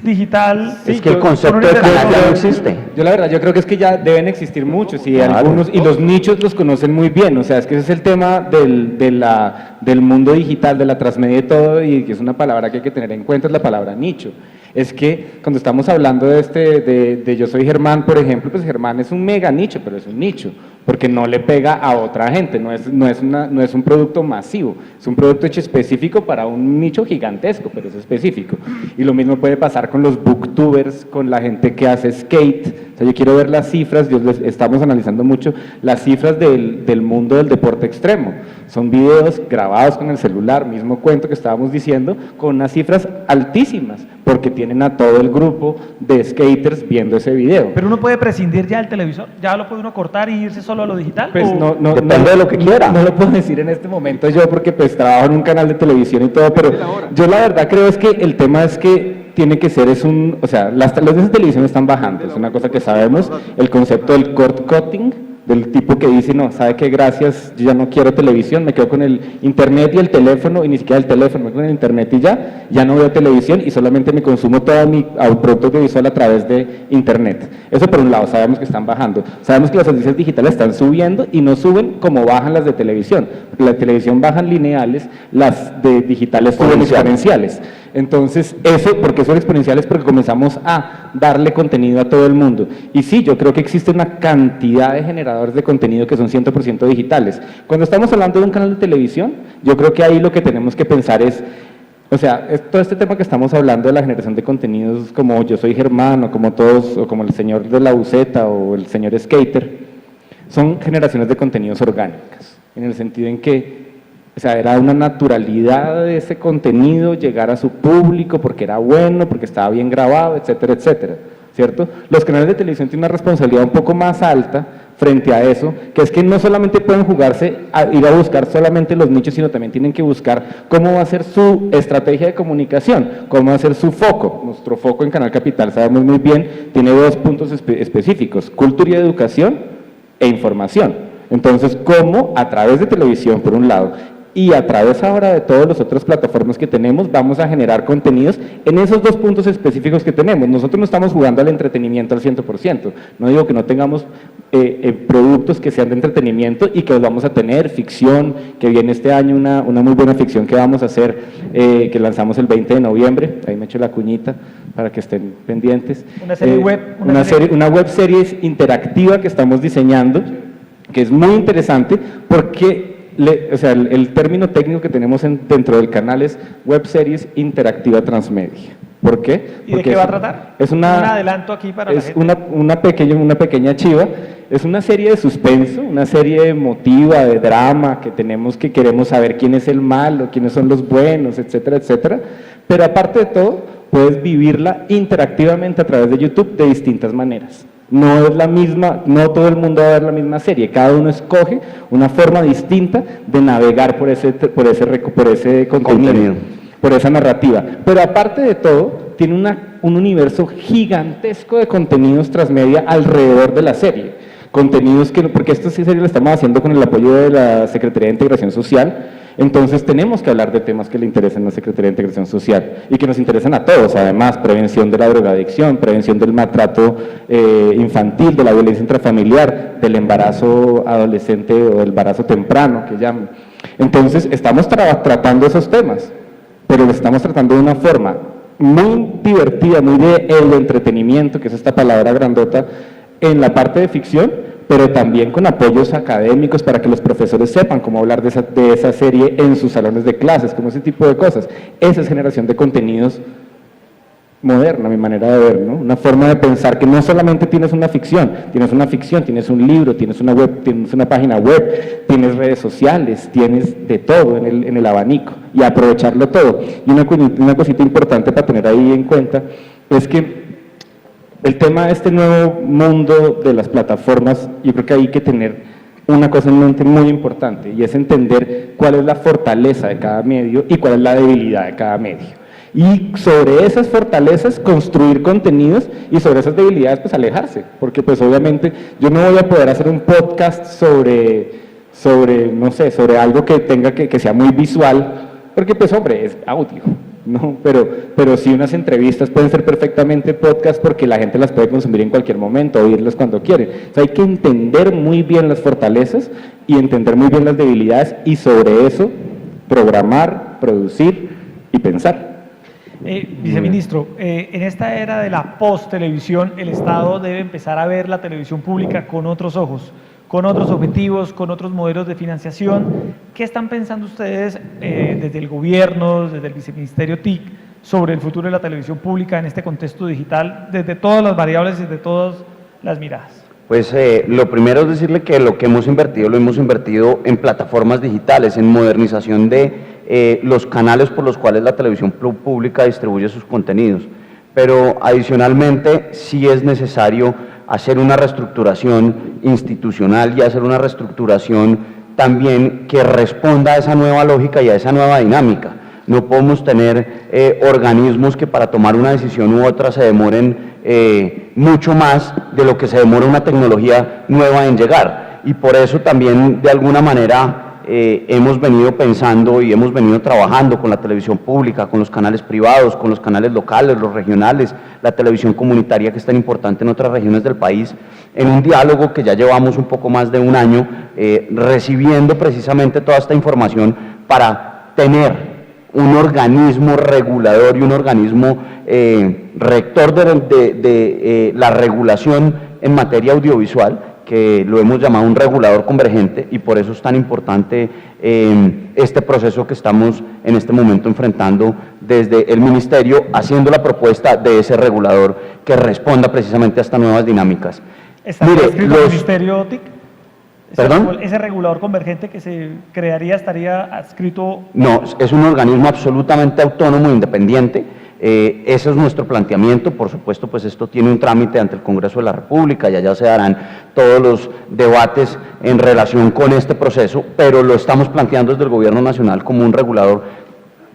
S2: digital.
S3: Es que el concepto de canal ya no existe.
S7: Yo la verdad, yo creo que es que ya deben existir muchos y
S3: Claro.
S7: algunos, y los nichos los conocen muy bien, o sea, es que ese es el tema del mundo digital, de la transmedia y todo, y que es una palabra que hay que tener en cuenta, es la palabra nicho. Es que cuando estamos hablando de Yo Soy Germán, por ejemplo, pues Germán es un mega nicho, pero es un nicho. porque no le pega a otra gente, no es un producto masivo, es un producto hecho específico para un nicho gigantesco, pero es específico. Y lo mismo puede pasar con los booktubers, con la gente que hace skate. O sea, yo quiero ver las cifras, estamos analizando mucho las cifras del mundo del deporte extremo. Son videos grabados con el celular, mismo cuento que estábamos diciendo, con unas cifras altísimas, porque tienen a todo el grupo de skaters viendo ese video.
S2: Pero uno puede prescindir ya del televisor, ya lo puede uno cortar y irse solo a lo digital.
S7: Pues
S2: ¿o?
S3: Depende de lo que quiera.
S7: No lo puedo decir en este momento yo porque pues trabajo en un canal de televisión y todo, pero yo la verdad creo es que el tema es que tiene que ser, o sea, las de televisión están bajando, es una cosa que sabemos, el concepto del cord cutting, del tipo que dice, no, sabe que gracias, yo ya no quiero televisión, me quedo con el internet y el teléfono, y ni siquiera el teléfono, me quedo con el internet y ya no veo televisión y solamente me consumo todo mi producto audiovisual a través de internet. Eso por un lado, sabemos que están bajando. Sabemos que las audiencias digitales están subiendo y no suben como bajan las de televisión. Porque las de televisión bajan lineales, las de digitales suben exponenciales. Entonces, ¿por qué son exponenciales? Porque comenzamos a darle contenido a todo el mundo. Y sí, yo creo que existe una cantidad de generadores de contenido que son 100% digitales. Cuando estamos hablando de un canal de televisión, yo creo que ahí lo que tenemos que pensar es, o sea, todo este tema que estamos hablando de la generación de contenidos como Yo Soy Germán, o como todos, o como el señor de la buceta, o el señor skater, son generaciones de contenidos orgánicas, en el sentido en que, o sea, era una naturalidad de ese contenido llegar a su público porque era bueno, porque estaba bien grabado, etcétera, etcétera, ¿cierto? Los canales de televisión tienen una responsabilidad un poco más alta frente a eso, que es que no solamente pueden ir a buscar solamente los nichos, sino también tienen que buscar cómo va a ser su estrategia de comunicación, cómo va a ser su foco. Nuestro foco en Canal Capital, sabemos muy bien, tiene dos puntos específicos, cultura y educación e información. Entonces, cómo a través de televisión, por un lado, y a través ahora de todas las otras plataformas que tenemos, vamos a generar contenidos en esos dos puntos específicos que tenemos. Nosotros no estamos jugando al entretenimiento al 100%, no digo que no tengamos productos que sean de entretenimiento y que los vamos a tener, ficción, que viene este año una muy buena ficción que vamos a hacer, que lanzamos el 20 de noviembre, ahí me echo la cuñita para que estén pendientes.
S2: Una serie web.
S7: Una web serie interactiva que estamos diseñando, que es muy interesante porque o sea, el término técnico que tenemos dentro del canal es Web Series Interactiva Transmedia. ¿Por qué?
S2: ¿Y de qué va a tratar?
S7: Es un
S2: adelanto aquí para la gente.
S7: una pequeña chiva. Es una serie de suspenso, una serie emotiva, de drama, que queremos saber quién es el malo, quiénes son los buenos, etcétera, etcétera. Pero aparte de todo, puedes vivirla interactivamente a través de YouTube de distintas maneras. No es la misma, no todo el mundo va a ver la misma serie, cada uno escoge una forma distinta de navegar por ese contenido, por esa narrativa. Pero aparte de todo, tiene un universo gigantesco de contenidos transmedia alrededor de la serie. Contenidos porque esta serie la estamos haciendo con el apoyo de la Secretaría de Integración Social. Entonces tenemos que hablar de temas que le interesan a la Secretaría de Integración Social y que nos interesan a todos, además, prevención de la drogadicción, prevención del maltrato infantil, de la violencia intrafamiliar, del embarazo adolescente o del embarazo temprano, que llaman. Entonces estamos tratando esos temas, pero los estamos tratando de una forma muy divertida, muy de entretenimiento, que es esta palabra grandota, en la parte de ficción, pero también con apoyos académicos para que los profesores sepan cómo hablar de esa serie en sus salones de clases, como ese tipo de cosas. Esa es generación de contenidos moderna, mi manera de ver, ¿no? Una forma de pensar que no solamente tienes una ficción, tienes un libro, tienes una web, tienes una página web, tienes redes sociales, tienes de todo en el abanico y aprovecharlo todo. Y una cosita importante para tener ahí en cuenta es que el tema de este nuevo mundo de las plataformas, yo creo que hay que tener una cosa en mente muy importante, y es entender cuál es la fortaleza de cada medio y cuál es la debilidad de cada medio. Y sobre esas fortalezas construir contenidos, y sobre esas debilidades pues alejarse, porque pues obviamente yo no voy a poder hacer un podcast sobre no sé, sobre algo que tenga que sea muy visual, porque pues hombre, es audio. No, pero sí unas entrevistas pueden ser perfectamente podcast porque la gente las puede consumir en cualquier momento, oírlas cuando quiere. O sea, hay que entender muy bien las fortalezas y entender muy bien las debilidades y sobre eso programar, producir y pensar.
S2: Viceministro, en esta era de la post-televisión, el Estado debe empezar a ver la televisión pública con otros ojos, con otros objetivos, con otros modelos de financiación. ¿Qué están pensando ustedes desde el gobierno, desde el viceministerio TIC, sobre el futuro de la televisión pública en este contexto digital, desde todas las variables y desde todas las miradas?
S3: Pues lo primero es decirle que lo que hemos invertido, lo hemos invertido en plataformas digitales, en modernización de los canales por los cuales la televisión pública distribuye sus contenidos. Pero adicionalmente sí es necesario hacer una reestructuración institucional y hacer una reestructuración también que responda a esa nueva lógica y a esa nueva dinámica. No podemos tener organismos que para tomar una decisión u otra se demoren mucho más de lo que se demora una tecnología nueva en llegar. Y por eso también, de alguna manera, hemos venido pensando y hemos venido trabajando con la televisión pública, con los canales privados, con los canales locales, los regionales, la televisión comunitaria que es tan importante en otras regiones del país, en un diálogo que ya llevamos un poco más de un año, recibiendo precisamente toda esta información para tener un organismo regulador y un organismo rector de la regulación en materia audiovisual, que lo hemos llamado un regulador convergente, y por eso es tan importante este proceso que estamos en este momento enfrentando desde el Ministerio, haciendo la propuesta de ese regulador que responda precisamente a estas nuevas dinámicas.
S2: ¿Está escrito el Ministerio TIC?
S3: ¿Perdón?
S2: ¿Ese regulador convergente que se crearía estaría adscrito?
S3: No, es un organismo absolutamente autónomo e independiente. Ese es nuestro planteamiento. Por supuesto, pues esto tiene un trámite ante el Congreso de la República y allá se darán todos los debates en relación con este proceso, pero lo estamos planteando desde el Gobierno Nacional como un regulador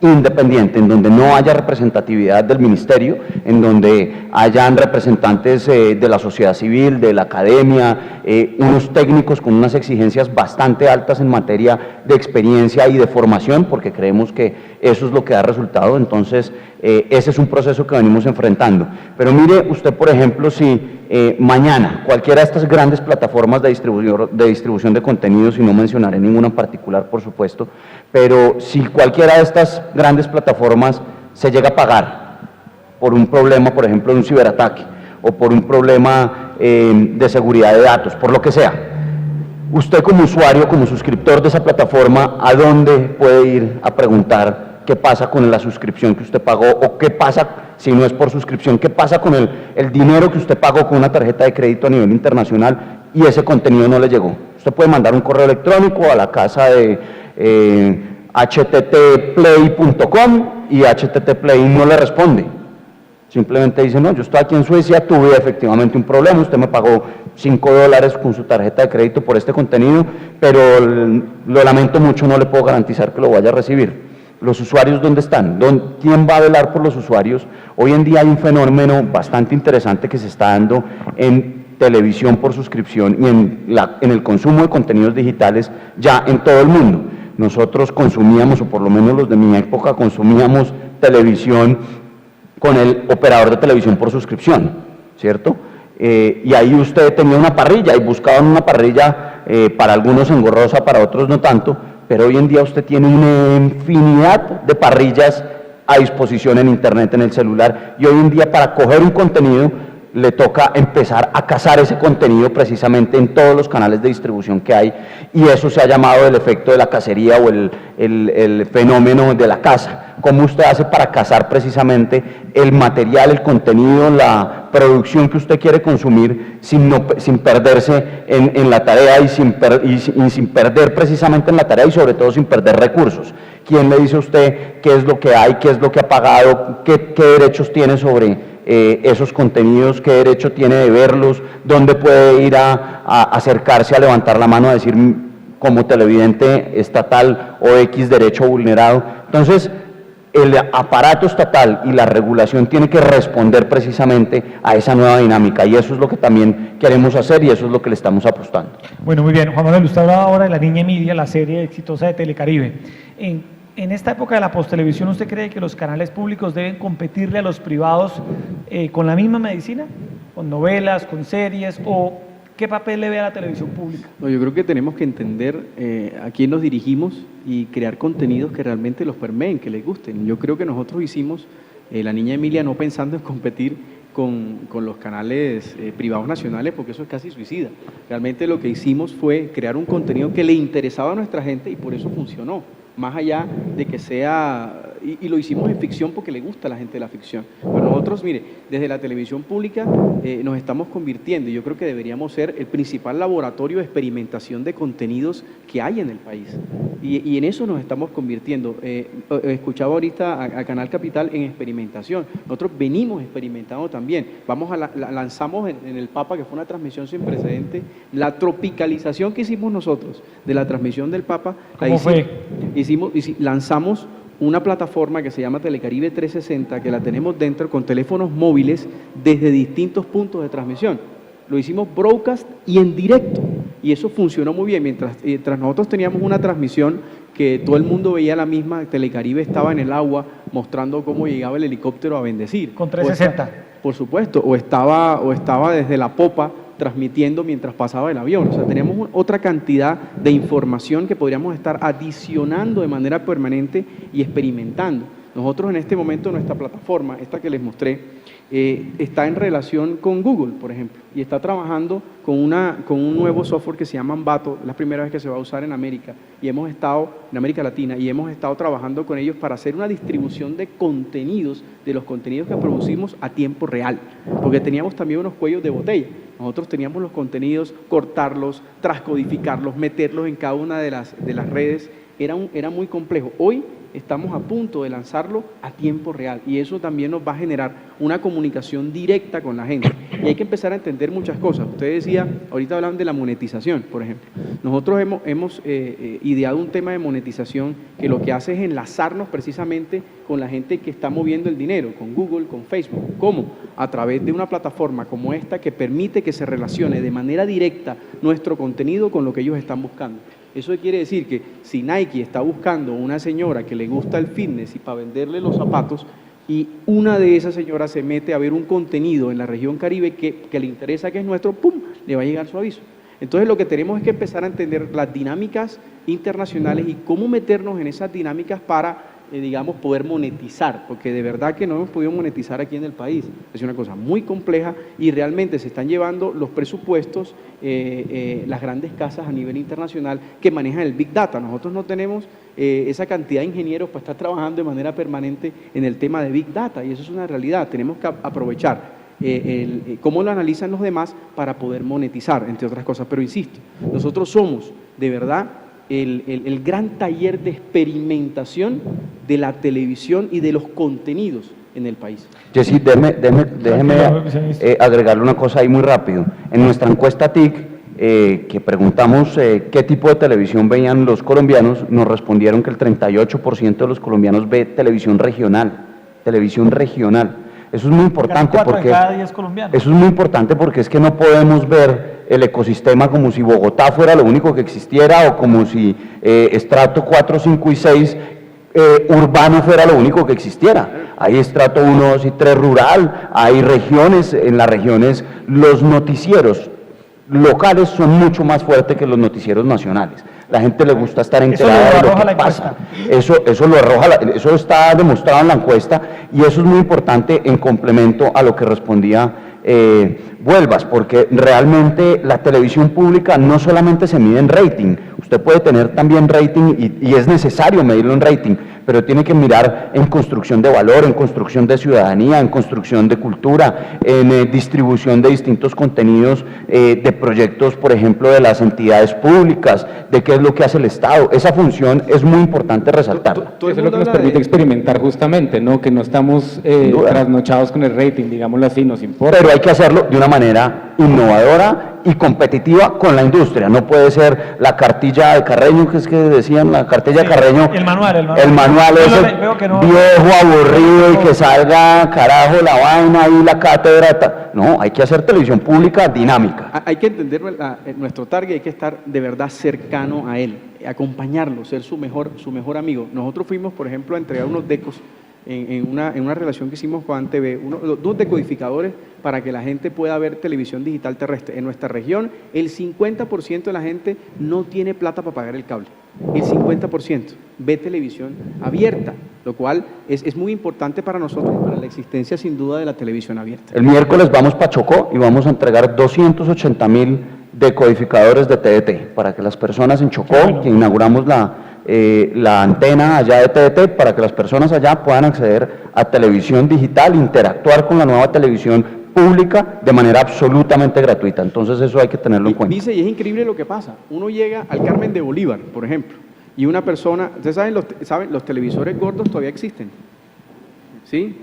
S3: independiente, en donde no haya representatividad del Ministerio, en donde hayan representantes de la sociedad civil, de la academia, unos técnicos con unas exigencias bastante altas en materia de experiencia y de formación, porque creemos que eso es lo que da resultado. Entonces, ese es un proceso que venimos enfrentando. Pero mire usted, por ejemplo, si mañana cualquiera de estas grandes plataformas de distribución de contenidos, y no mencionaré ninguna en particular, por supuesto, pero si cualquiera de estas grandes plataformas se llega a pagar por un problema, por ejemplo, de un ciberataque, o por un problema de seguridad de datos, por lo que sea, usted como usuario, como suscriptor de esa plataforma, ¿a dónde puede ir a preguntar qué pasa con la suscripción que usted pagó, o qué pasa, si no es por suscripción, qué pasa con el dinero que usted pagó con una tarjeta de crédito a nivel internacional y ese contenido no le llegó? Usted puede mandar un correo electrónico a la casa de httplay.com y httplay no le responde. Simplemente dice, no, yo estoy aquí en Suecia, tuve efectivamente un problema, usted me pagó $5 con su tarjeta de crédito por este contenido, pero lo lamento mucho, no le puedo garantizar que lo vaya a recibir. ¿Los usuarios dónde están? ¿Quién va a velar por los usuarios? Hoy en día hay un fenómeno bastante interesante que se está dando en televisión por suscripción y en el consumo de contenidos digitales ya en todo el mundo. Nosotros consumíamos, o por lo menos los de mi época, consumíamos televisión con el operador de televisión por suscripción, ¿cierto? Y ahí usted tenía una parrilla y buscaban una parrilla, para algunos engorrosa, para otros no tanto, pero hoy en día usted tiene una infinidad de parrillas a disposición en internet, en el celular, y hoy en día para coger un contenido le toca empezar a cazar ese contenido precisamente en todos los canales de distribución que hay, y eso se ha llamado el efecto de la cacería o el fenómeno de la caza. ¿Cómo usted hace para cazar precisamente el material, el contenido, la producción que usted quiere consumir sin perderse en la tarea y sin perder precisamente en la tarea, y sobre todo sin perder recursos? ¿Quién le dice a usted qué es lo que hay, qué es lo que ha pagado, qué derechos tiene sobre esos contenidos, qué derecho tiene de verlos, dónde puede ir a acercarse, a levantar la mano, a decir como televidente estatal o X derecho vulnerado? Entonces, el aparato estatal y la regulación tiene que responder precisamente a esa nueva dinámica, y eso es lo que también queremos hacer y eso es lo que le estamos apostando.
S2: Bueno, muy bien. Juan Manuel, usted hablaba ahora de La Niña Emilia, la serie exitosa de Telecaribe. En esta época de la posttelevisión, ¿usted cree que los canales públicos deben competirle a los privados con la misma medicina? ¿Con novelas, con series? ¿O qué papel le ve a la televisión pública?
S4: No, yo creo que tenemos que entender a quién nos dirigimos y crear contenidos que realmente los permeen, que les gusten. Yo creo que nosotros hicimos La Niña Emilia no pensando en competir con los canales privados nacionales, porque eso es casi suicida. Realmente lo que hicimos fue crear un contenido que le interesaba a nuestra gente y por eso funcionó. Más allá de que sea, y lo hicimos en ficción porque le gusta a la gente de la ficción. Pero nosotros, mire, desde la televisión pública nos estamos convirtiendo, y yo creo que deberíamos ser el principal laboratorio de experimentación de contenidos que hay en el país. Y en eso nos estamos convirtiendo. Escuchaba ahorita a Canal Capital en experimentación. Nosotros venimos experimentando también. Lanzamos en el Papa, que fue una transmisión sin precedente, la tropicalización que hicimos nosotros de la transmisión del Papa.
S2: ¿Cómo fue?
S4: Lanzamos una plataforma que se llama Telecaribe 360, que la tenemos dentro con teléfonos móviles desde distintos puntos de transmisión. Lo hicimos broadcast y en directo, y eso funcionó muy bien. Mientras nosotros teníamos una transmisión que todo el mundo veía la misma, Telecaribe estaba en el agua mostrando cómo llegaba el helicóptero a bendecir.
S2: Con 360.
S4: Por supuesto, o estaba desde la popa transmitiendo mientras pasaba el avión. O sea, teníamos otra cantidad de información que podríamos estar adicionando de manera permanente y experimentando. Nosotros en este momento, nuestra plataforma, esta que les mostré, está en relación con Google, por ejemplo, y está trabajando con un nuevo software que se llama Ambato. Es la primera vez que se va a usar en América, y hemos estado en América Latina, y hemos estado trabajando con ellos para hacer una distribución de contenidos, de los contenidos que producimos a tiempo real, porque teníamos también unos cuellos de botella. Nosotros teníamos los contenidos, cortarlos, transcodificarlos, meterlos en cada una de las redes. Era muy complejo. Hoy estamos a punto de lanzarlo a tiempo real, y eso también nos va a generar una comunicación directa con la gente. Y hay que empezar a entender muchas cosas. Usted decía, ahorita hablan de la monetización, por ejemplo. Nosotros hemos ideado un tema de monetización que lo que hace es enlazarnos precisamente con la gente que está moviendo el dinero, con Google, con Facebook. ¿Cómo? A través de una plataforma como esta que permite que se relacione de manera directa nuestro contenido con lo que ellos están buscando. Eso quiere decir que si Nike está buscando una señora que le gusta el fitness y para venderle los zapatos, y una de esas señoras se mete a ver un contenido en la región Caribe que le interesa, que es nuestro, ¡pum!, le va a llegar su aviso. Entonces lo que tenemos es que empezar a entender las dinámicas internacionales y cómo meternos en esas dinámicas para, digamos, poder monetizar, porque de verdad que no hemos podido monetizar aquí en el país. Es una cosa muy compleja y realmente se están llevando los presupuestos las grandes casas a nivel internacional que manejan el Big Data. Nosotros no tenemos esa cantidad de ingenieros para estar trabajando de manera permanente en el tema de Big Data, y eso es una realidad. Tenemos que aprovechar cómo lo analizan los demás para poder monetizar, entre otras cosas. Pero insisto, nosotros somos de verdad el gran taller de experimentación de la televisión y de los contenidos en el país.
S3: Jessy, déjeme agregarle una cosa ahí muy rápido. En nuestra encuesta TIC, que preguntamos qué tipo de televisión veían los colombianos, nos respondieron que el 38% de los colombianos ve televisión regional. Televisión regional. Eso es muy importante porque eso es muy importante porque es que no podemos ver el ecosistema como si Bogotá fuera lo único que existiera, o como si estrato 4, 5 y 6 urbano fuera lo único que existiera. Hay estrato 1, 2 y 3 rural, hay regiones. En las regiones los noticieros locales son mucho más fuertes que los noticieros nacionales. La gente le gusta estar enterada de lo que pasa. Eso está demostrado en la encuesta, y eso es muy importante en complemento a lo que respondía Vuelvas, porque realmente la televisión pública no solamente se mide en rating. Usted puede tener también rating y es necesario medirlo en rating, pero tiene que mirar en construcción de valor, en construcción de ciudadanía, en construcción de cultura, en distribución de distintos contenidos, de proyectos, por ejemplo, de las entidades públicas, de qué es lo que hace el Estado. Esa función es muy importante resaltarla.
S7: Eso es lo que nos permite experimentar justamente, ¿no? Que no estamos trasnochados con el rating, digámoslo así, nos importa.
S3: Pero hay que hacerlo de una manera innovadora y competitiva con la industria. No puede ser la cartilla de Carreño, que es que decían, la cartilla de Carreño.
S2: El manual
S3: ese viejo, aburrido, y que salga, carajo, la vaina y la cátedra. No, hay que hacer televisión pública dinámica.
S4: Hay que entender nuestro target, hay que estar de verdad cercano a él, acompañarlo, ser su mejor amigo. Nosotros fuimos, por ejemplo, a entregar unos decos en una relación que hicimos con ANTV, dos decodificadores para que la gente pueda ver televisión digital terrestre. En nuestra región, el 50% de la gente no tiene plata para pagar el cable. el 50% ve televisión abierta, lo cual es muy importante para nosotros y para la existencia sin duda de la televisión abierta.
S3: El miércoles vamos para Chocó y vamos a entregar 280.000 decodificadores de TDT para que las personas en Chocó, que inauguramos la antena allá de TDT, para que las personas allá puedan acceder a televisión digital, interactuar con la nueva televisión pública de manera absolutamente gratuita. Entonces eso hay que tenerlo en cuenta.
S4: Dice, y es increíble lo que pasa, uno llega al Carmen de Bolívar, por ejemplo, y una persona, ustedes saben, los televisores gordos todavía existen, ¿sí?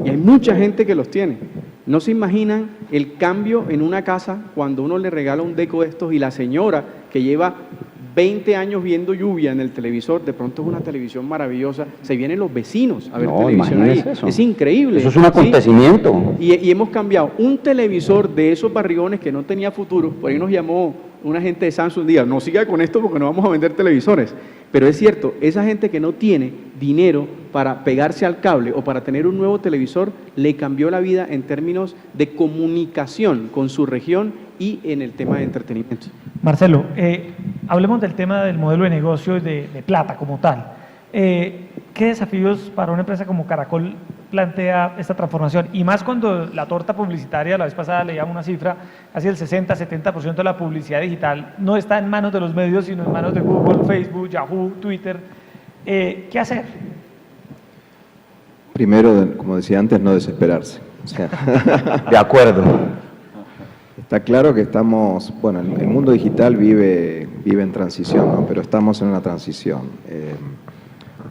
S4: Y hay mucha gente que los tiene. No se imaginan el cambio en una casa cuando uno le regala un deco de estos y la señora que lleva 20 años viendo lluvia en el televisor, de pronto es una televisión maravillosa, se vienen los vecinos a ver televisión ahí.
S3: Eso.
S4: Es increíble.
S3: Eso es un acontecimiento.
S4: ¿Sí? Y hemos cambiado un televisor de esos barrigones que no tenía futuro. Por ahí nos llamó una gente de Samsung un día, no siga con esto porque no vamos a vender televisores. Pero es cierto, esa gente que no tiene dinero para pegarse al cable o para tener un nuevo televisor, le cambió la vida en términos de comunicación con su región y en el tema de entretenimiento.
S2: Marcelo, hablemos del tema del modelo de negocio y de plata como tal. ¿Qué desafíos para una empresa como Caracol plantea esta transformación? Y más cuando la torta publicitaria, la vez pasada leíamos una cifra, casi el 60-70% de la publicidad digital no está en manos de los medios, sino en manos de Google, Facebook, Yahoo, Twitter. ¿Qué hacer?
S5: Primero, como decía antes, no desesperarse. O sea,
S3: De acuerdo.
S5: está claro que estamos, bueno, el mundo digital vive en transición, ¿no? Pero estamos en una transición.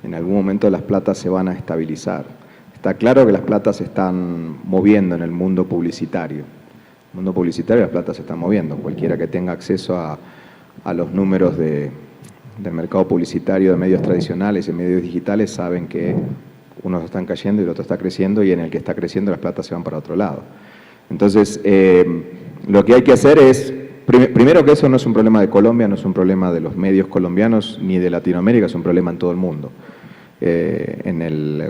S5: En algún momento las platas se van a estabilizar. Está claro que las platas se están moviendo en el mundo publicitario. El mundo publicitario, las platas se están moviendo. Cualquiera que tenga acceso a los números del mercado publicitario de medios tradicionales y medios digitales saben que unos están cayendo y el otro está creciendo, y en el que está creciendo las platas se van para otro lado. Entonces, lo que hay que hacer es, primero que eso no es un problema de Colombia, no es un problema de los medios colombianos ni de Latinoamérica, es un problema en todo el mundo.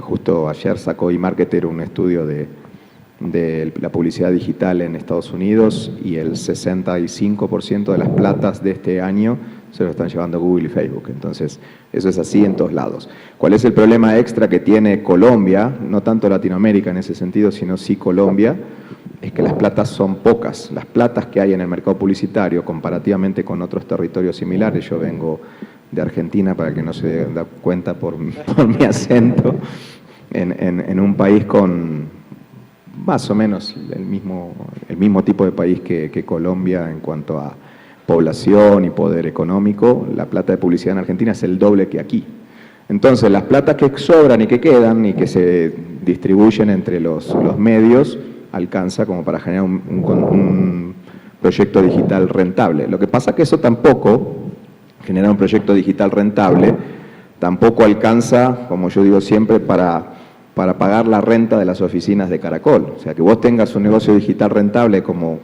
S5: Justo ayer sacó eMarketer un estudio de la publicidad digital en Estados Unidos, y el 65% de las platas de este año se lo están llevando Google y Facebook. Entonces, eso es así en todos lados. ¿Cuál es el problema extra que tiene Colombia? No tanto Latinoamérica en ese sentido, sino sí Colombia, es que las platas son pocas. Las platas que hay en el mercado publicitario, comparativamente con otros territorios similares, yo vengo de Argentina, para que no se da cuenta por mi acento, en un país con más o menos el mismo tipo de país que Colombia en cuanto a población y poder económico. La plata de publicidad en Argentina es el doble que aquí. Entonces, las platas que sobran y que quedan y que se distribuyen entre los medios, alcanza como para generar un proyecto digital rentable. Lo que pasa es que eso tampoco, generar un proyecto digital rentable, tampoco alcanza, como yo digo siempre, para pagar la renta de las oficinas de Caracol. O sea, que vos tengas un negocio digital rentable como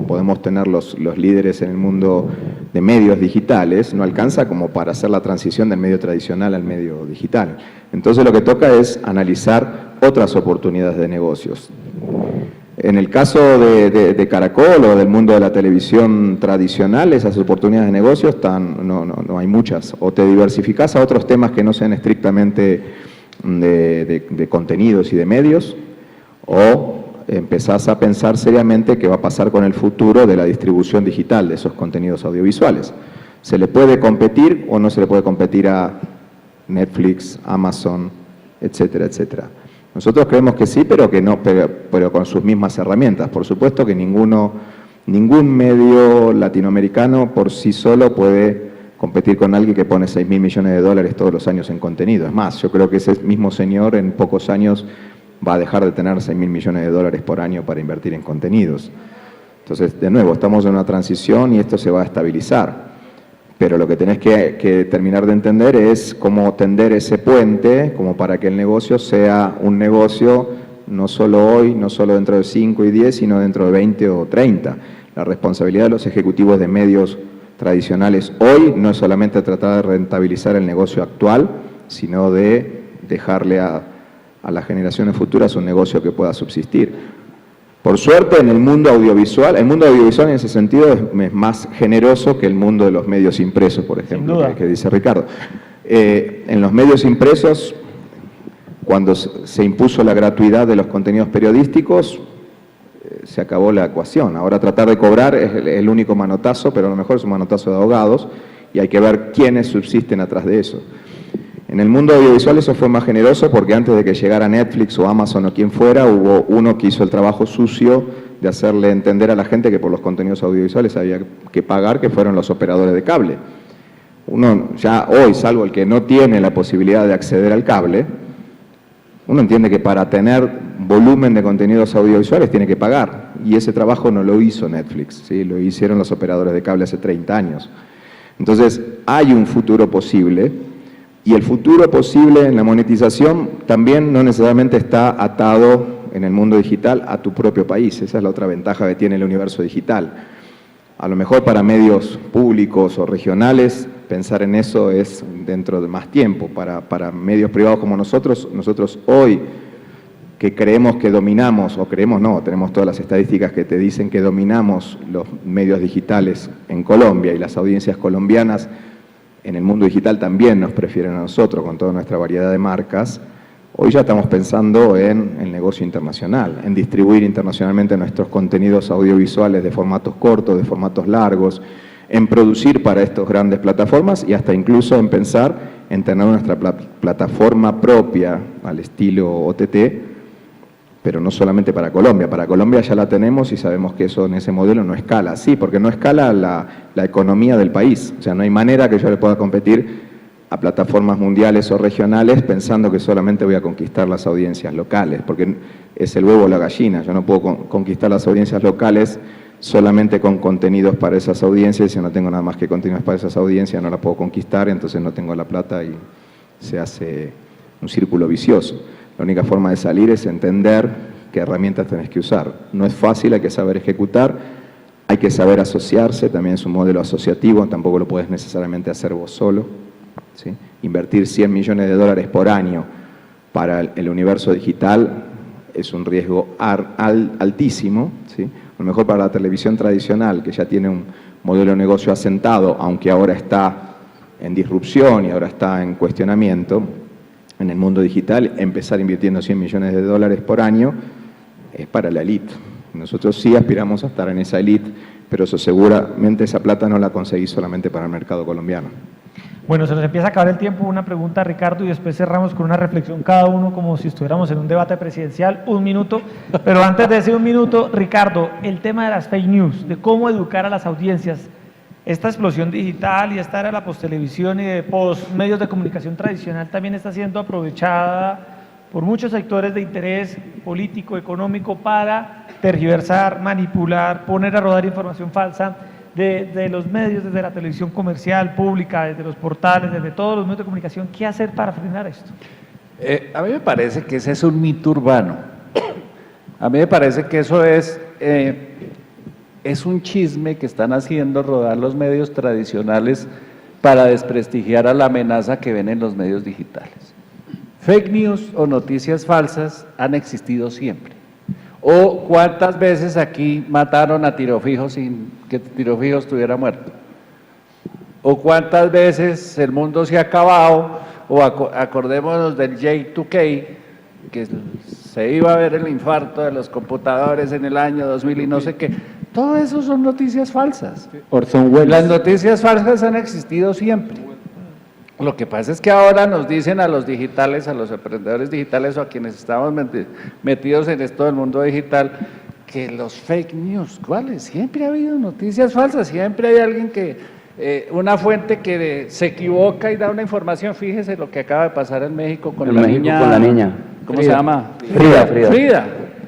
S5: podemos tener los líderes en el mundo de medios digitales, no alcanza como para hacer la transición del medio tradicional al medio digital. Entonces lo que toca es analizar otras oportunidades de negocios. En el caso de Caracol o del mundo de la televisión tradicional, esas oportunidades de negocio no hay muchas. O te diversificás a otros temas que no sean estrictamente de contenidos y de medios, o empezás a pensar seriamente qué va a pasar con el futuro de la distribución digital de esos contenidos audiovisuales. ¿Se le puede competir o no se le puede competir a Netflix, Amazon, etcétera, etcétera? Nosotros creemos que sí, pero que no, pero con sus mismas herramientas. Por supuesto que ningún medio latinoamericano por sí solo puede competir con alguien que pone $6.000 millones todos los años en contenido. Es más, yo creo que ese mismo señor en pocos años va a dejar de tener $6.000 millones por año para invertir en contenidos. Entonces, de nuevo, estamos en una transición y esto se va a estabilizar. Pero lo que tenés que terminar de entender es cómo tender ese puente como para que el negocio sea un negocio no solo hoy, no solo dentro de 5 y 10, sino dentro de 20 o 30. La responsabilidad de los ejecutivos de medios tradicionales hoy no es solamente tratar de rentabilizar el negocio actual, sino de dejarle a las generaciones futuras un negocio que pueda subsistir. Por suerte, en el mundo audiovisual en ese sentido es más generoso que el mundo de los medios impresos, por ejemplo, que dice Ricardo. En los medios impresos, cuando se impuso la gratuidad de los contenidos periodísticos, se acabó la ecuación. Ahora tratar de cobrar es el único manotazo, pero a lo mejor es un manotazo de ahogados y hay que ver quiénes subsisten atrás de eso. En el mundo audiovisual eso fue más generoso porque antes de que llegara Netflix o Amazon o quien fuera, hubo uno que hizo el trabajo sucio de hacerle entender a la gente que por los contenidos audiovisuales había que pagar, que fueron los operadores de cable. Uno ya hoy, salvo el que no tiene la posibilidad de acceder al cable, uno entiende que para tener volumen de contenidos audiovisuales tiene que pagar, y ese trabajo no lo hizo Netflix, ¿sí? Lo hicieron los operadores de cable hace 30 años. Entonces, hay un futuro posible, y el futuro posible en la monetización también no necesariamente está atado en el mundo digital a tu propio país. Esa es la otra ventaja que tiene el universo digital. A lo mejor para medios públicos o regionales, pensar en eso es dentro de más tiempo. Para medios privados como nosotros hoy, que creemos que dominamos, o creemos no, tenemos todas las estadísticas que te dicen que dominamos los medios digitales en Colombia, y las audiencias colombianas en el mundo digital también nos prefieren a nosotros con toda nuestra variedad de marcas. Hoy ya estamos pensando en el negocio internacional, en distribuir internacionalmente nuestros contenidos audiovisuales de formatos cortos, de formatos largos, en producir para estas grandes plataformas y hasta incluso en pensar en tener nuestra plataforma propia al estilo OTT, pero no solamente para Colombia ya la tenemos y sabemos que eso en ese modelo no escala. Sí, porque no escala la economía del país, o sea, no hay manera que yo le pueda competir a plataformas mundiales o regionales pensando que solamente voy a conquistar las audiencias locales, porque es el huevo o la gallina. Yo no puedo conquistar las audiencias locales solamente con contenidos para esas audiencias, y si no tengo nada más que contenidos para esas audiencias no la puedo conquistar, entonces no tengo la plata y se hace un círculo vicioso. La única forma de salir es entender qué herramientas tenés que usar. No es fácil, hay que saber ejecutar, hay que saber asociarse, también es un modelo asociativo, tampoco lo puedes necesariamente hacer vos solo, ¿sí? Invertir $100 millones por año para el universo digital es un riesgo altísimo, ¿sí? A lo mejor para la televisión tradicional, que ya tiene un modelo de negocio asentado, aunque ahora está en disrupción y ahora está en cuestionamiento, en el mundo digital, empezar invirtiendo $100 millones por año es para la élite. Nosotros sí aspiramos a estar en esa élite, pero eso seguramente esa plata no la conseguís solamente para el mercado colombiano.
S2: Bueno, se nos empieza a acabar el tiempo. Una pregunta a Ricardo y después cerramos con una reflexión cada uno, como si estuviéramos en un debate presidencial, 1 minuto. Pero antes de ese 1 minuto, Ricardo, el tema de las fake news, de cómo educar a las audiencias. Esta explosión digital y esta era de la posttelevisión y de medios de comunicación tradicional también está siendo aprovechada por muchos sectores de interés político, económico, para tergiversar, manipular, poner a rodar información falsa de los medios, desde la televisión comercial, pública, desde los portales, desde todos los medios de comunicación. ¿Qué hacer para frenar esto?
S6: A mí me parece que ese es un mito urbano. A mí me parece que eso es un chisme que están haciendo rodar los medios tradicionales para desprestigiar a la amenaza que ven en los medios digitales. Fake news o noticias falsas han existido siempre. ¿O cuántas veces aquí mataron a Tiro Fijo sin que Tiro Fijo estuviera muerto? ¿O cuántas veces el mundo se ha acabado? O acordémonos del J2K, que se iba a ver el infarto de los computadores en el año 2000 y no sé qué. Todo eso son noticias falsas.
S7: Orson Welles.
S6: Las noticias falsas han existido siempre. Lo que pasa es que ahora nos dicen a los digitales, a los emprendedores digitales o a quienes estamos metidos en esto del mundo digital, que los fake news, ¿cuáles? Siempre ha habido noticias falsas, siempre hay alguien una fuente que se equivoca y da una información. Fíjese lo que acaba de pasar en México con la niña. ¿Cómo se llama? Frida.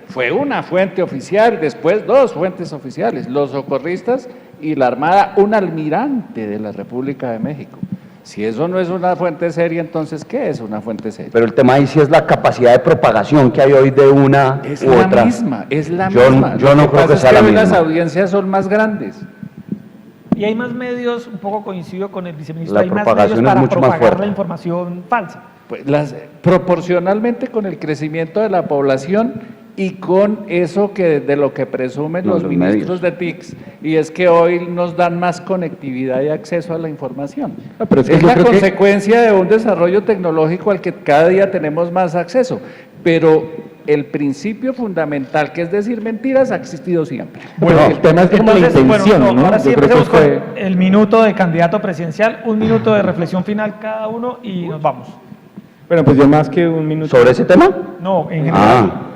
S6: Fue una fuente oficial, después 2 fuentes oficiales, los socorristas y la Armada, un almirante de la República de México. Si eso no es una fuente seria, entonces, ¿qué es una fuente seria?
S3: Pero el tema ahí sí es la capacidad de propagación que hay hoy de una
S6: es
S3: u
S6: la
S3: otra.
S6: Misma, es la misma.
S3: Yo no creo que sea la misma.
S6: Las audiencias son más grandes.
S2: Y hay más medios, un poco coincido con el viceministro,
S3: La
S2: hay más
S3: propagación
S2: medios
S3: es
S2: para
S3: mucho más
S2: propagar
S3: fuerte.
S2: la información falsa.
S6: Pues proporcionalmente con el crecimiento de la población y con eso de lo que presumen
S3: No,
S6: los
S3: los
S6: ministros
S3: medios.
S6: de TICS, y es que hoy nos dan más conectividad y acceso a la información.
S7: Ah, pero es que
S6: es
S7: yo
S6: la
S7: creo que-
S6: consecuencia de un desarrollo tecnológico al que cada día tenemos más acceso, pero el principio fundamental, que es decir mentiras, ha existido siempre.
S7: Bueno, el tema es como la intención, ¿no?
S2: Ahora sí
S7: Yo creo que
S2: empecemos con
S7: fue-
S2: el minuto de candidato presidencial, un minuto de reflexión final cada uno y nos vamos.
S7: Bueno, pues yo más que un minuto.
S3: ¿Sobre ese tema?
S2: No, en general.
S3: Ah.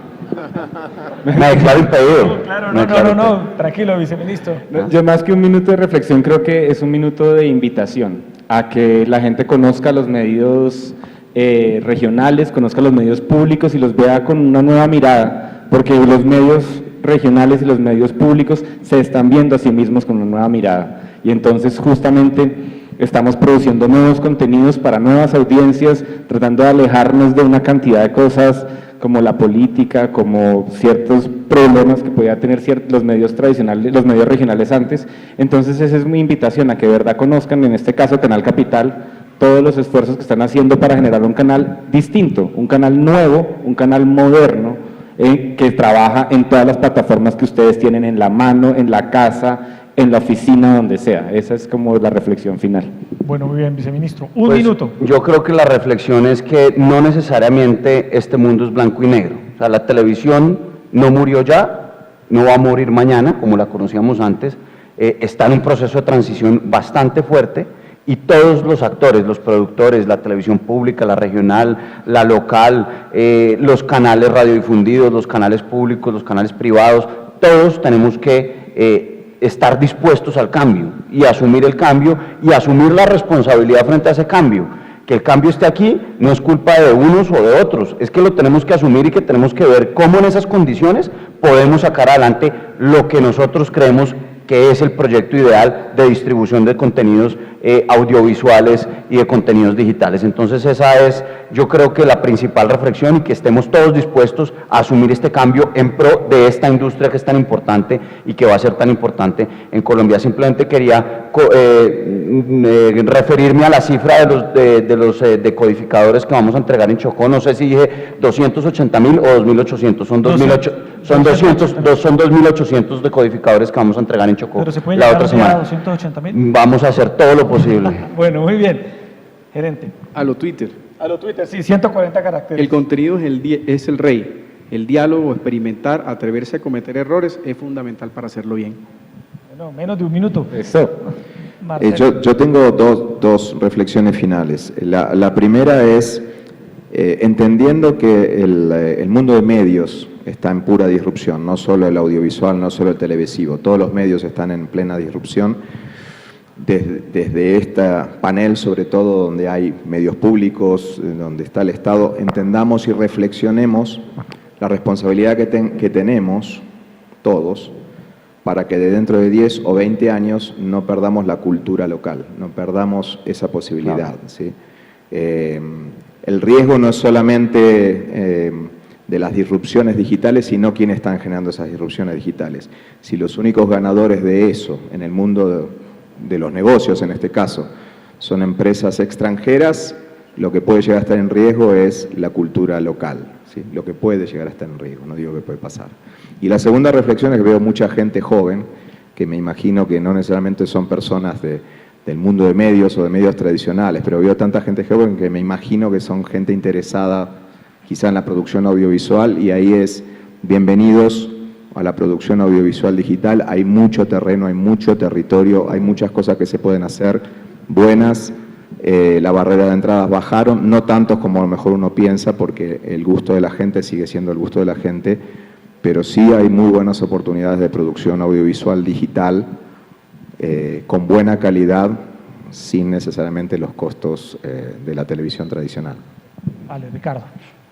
S3: Me declaro impedido.
S2: Claro,
S3: Me
S2: no,
S3: declaro impedido.
S2: tranquilo, viceministro.
S7: No, yo más que un minuto de reflexión creo que es un minuto de invitación a que la gente conozca los medios regionales, conozca los medios públicos y los vea con una nueva mirada, porque los medios regionales y los medios públicos se están viendo a sí mismos con una nueva mirada. Y entonces justamente estamos produciendo nuevos contenidos para nuevas audiencias, tratando de alejarnos de una cantidad de cosas como la política, como ciertos problemas que podía tener los medios tradicionales, los medios regionales antes. Entonces esa es mi invitación a que de verdad conozcan, en este caso Canal Capital, todos los esfuerzos que están haciendo para generar un canal distinto, un canal nuevo, un canal moderno, que trabaja en todas las plataformas que ustedes tienen en la mano, en la casa, en la oficina, donde sea. Esa es como la reflexión final.
S2: Bueno, muy bien, viceministro. Un
S3: Pues,
S2: minuto.
S3: Yo creo que la reflexión es que no necesariamente este mundo es blanco y negro. O sea, la televisión no murió ya, no va a morir mañana, como la conocíamos antes. Está en un proceso de transición bastante fuerte y todos los actores, los productores, la televisión pública, la regional, la local, los canales radiodifundidos, los canales públicos, los canales privados, todos tenemos que estar dispuestos al cambio y asumir el cambio y asumir la responsabilidad frente a ese cambio. Que el cambio esté aquí no es culpa de unos o de otros, es que lo tenemos que asumir y que tenemos que ver cómo en esas condiciones podemos sacar adelante lo que nosotros creemos que es el proyecto ideal de distribución de contenidos audiovisuales y de contenidos digitales. Entonces esa es, yo creo que la principal reflexión, y que estemos todos dispuestos a asumir este cambio en pro de esta industria que es tan importante y que va a ser tan importante en Colombia. Simplemente quería referirme a la cifra de los decodificadores que vamos a entregar en Chocó. No sé si dije 280.000 o 2.800, son 2.800 decodificadores que vamos a entregar en Chocó
S2: Pero se puede
S3: la
S2: llegar
S3: otra
S2: ya a
S3: semana.
S2: 280.000.
S3: Vamos a hacer todo lo posible.
S2: Bueno, muy bien. Gerente.
S4: A lo Twitter.
S2: A lo Twitter, sí, 140 caracteres.
S4: El contenido es el rey. El diálogo, experimentar, atreverse a cometer errores es fundamental para hacerlo bien.
S2: Bueno, menos de un minuto.
S7: Eso.
S2: Marcelo.
S5: Yo tengo dos reflexiones finales. La primera es, entendiendo que el mundo de medios está en pura disrupción, no solo el audiovisual, no solo el televisivo, todos los medios están en plena disrupción, desde este panel sobre todo donde hay medios públicos, donde está el Estado, entendamos y reflexionemos la responsabilidad que tenemos todos para que de dentro de 10 o 20 años no perdamos la cultura local, no perdamos esa posibilidad. ¿Sí? El riesgo no es solamente de las disrupciones digitales, sino quienes están generando esas disrupciones digitales. Si los únicos ganadores de eso en el mundo de los negocios, en este caso, son empresas extranjeras, lo que puede llegar a estar en riesgo es la cultura local, ¿sí? Lo que puede llegar a estar en riesgo, no digo que puede pasar. Y la segunda reflexión es que veo mucha gente joven, que me imagino que no necesariamente son personas del mundo de medios o de medios tradicionales, pero veo tanta gente joven que me imagino que son gente interesada quizá en la producción audiovisual, y ahí es bienvenidos a la producción audiovisual digital. Hay mucho terreno, hay mucho territorio, hay muchas cosas que se pueden hacer buenas. La barrera de entradas bajaron, no tanto como a lo mejor uno piensa, porque el gusto de la gente sigue siendo el gusto de la gente, pero sí hay muy buenas oportunidades de producción audiovisual digital con buena calidad, sin necesariamente los costos de la televisión tradicional.
S2: Vale, Ricardo.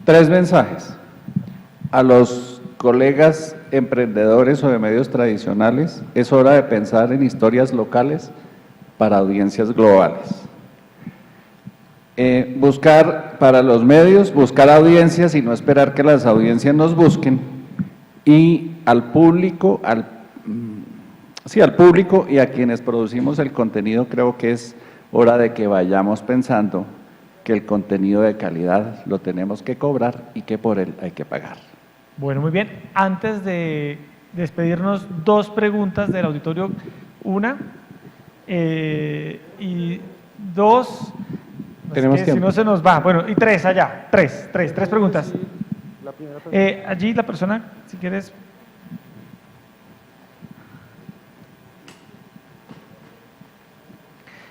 S6: 3 mensajes. A los colegas emprendedores o de medios tradicionales, es hora de pensar en historias locales para audiencias globales. Buscar para los medios, buscar audiencias y no esperar que las audiencias nos busquen. Y al público, al público y a quienes producimos el contenido, creo que es hora de que vayamos pensando que el contenido de calidad lo tenemos que cobrar y que por él hay que pagar.
S2: Bueno, muy bien. Antes de despedirnos, dos preguntas del auditorio. Una y dos.
S7: Tenemos
S2: que
S7: que-
S2: si no se nos va. Bueno, y tres allá. Tres preguntas. Allí la persona, si quieres.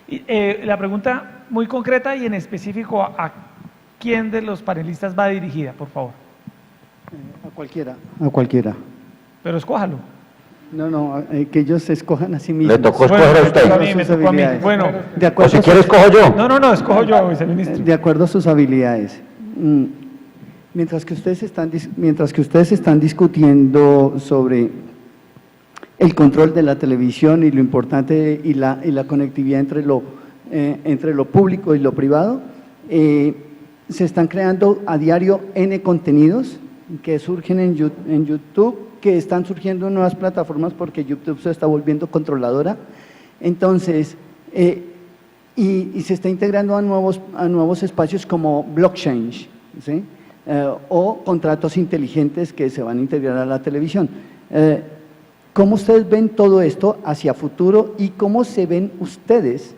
S2: Y, la pregunta muy concreta y en específico a quién de los panelistas va dirigida, por favor.
S8: A cualquiera. A cualquiera.
S2: Pero escójalo.
S8: No, que ellos se escojan a sí mismos.
S3: Le tocó
S2: Bueno,
S3: escoger a
S2: me tocó a
S3: usted.
S2: mí, me
S8: Sus
S2: tocó a mí.
S8: habilidades.
S2: Bueno,
S8: De
S3: O
S8: acuerdo,
S3: si quiere, escojo yo.
S2: no, escojo yo, viceministro.
S8: de acuerdo a sus habilidades. Mientras que ustedes están discutiendo sobre el control de la televisión y lo importante y la conectividad entre lo público y lo privado, se están creando a diario N contenidos que surgen en YouTube, que están surgiendo nuevas plataformas porque YouTube se está volviendo controladora. Entonces, y se está integrando a nuevos espacios como blockchain, ¿sí? O contratos inteligentes que se van a integrar a la televisión. ¿Cómo ustedes ven todo esto hacia futuro y cómo se ven ustedes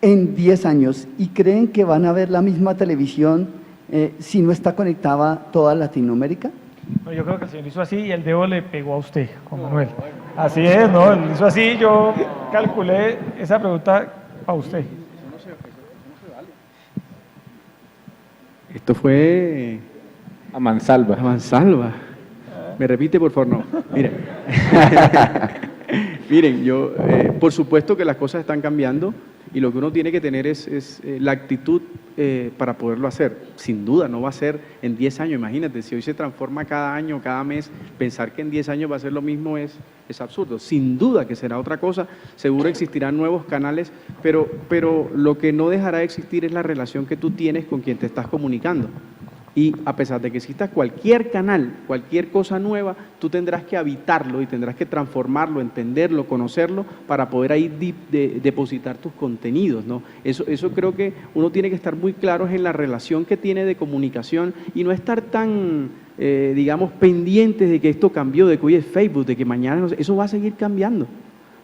S8: en 10 años? ¿Y creen que van a ver la misma televisión si no está conectada toda Latinoamérica?
S2: No, yo creo que el señor hizo así y el dedo le pegó a usted, Juan Manuel. Así es, ¿no? Él hizo así, yo calculé esa pregunta para usted.
S4: Esto fue
S7: A mansalva.
S4: a mansalva. Me repite, por favor, no. Miren, miren, yo, por supuesto que las cosas están cambiando y lo que uno tiene que tener es la actitud para poderlo hacer. Sin duda, no va a ser en 10 años, imagínate, si hoy se transforma cada año, cada mes, pensar que en 10 años va a ser lo mismo es absurdo. Sin duda que será otra cosa, seguro existirán nuevos canales, pero lo que no dejará de existir es la relación que tú tienes con quien te estás comunicando. Y a pesar de que exista cualquier canal, cualquier cosa nueva, tú tendrás que habitarlo y tendrás que transformarlo, entenderlo, conocerlo, para poder ahí depositar tus contenidos, ¿no? Eso creo que uno tiene que estar muy claro en la relación que tiene de comunicación y no estar tan, digamos, pendientes de que esto cambió, de que hoy es Facebook, de que mañana, no sé, eso va a seguir cambiando.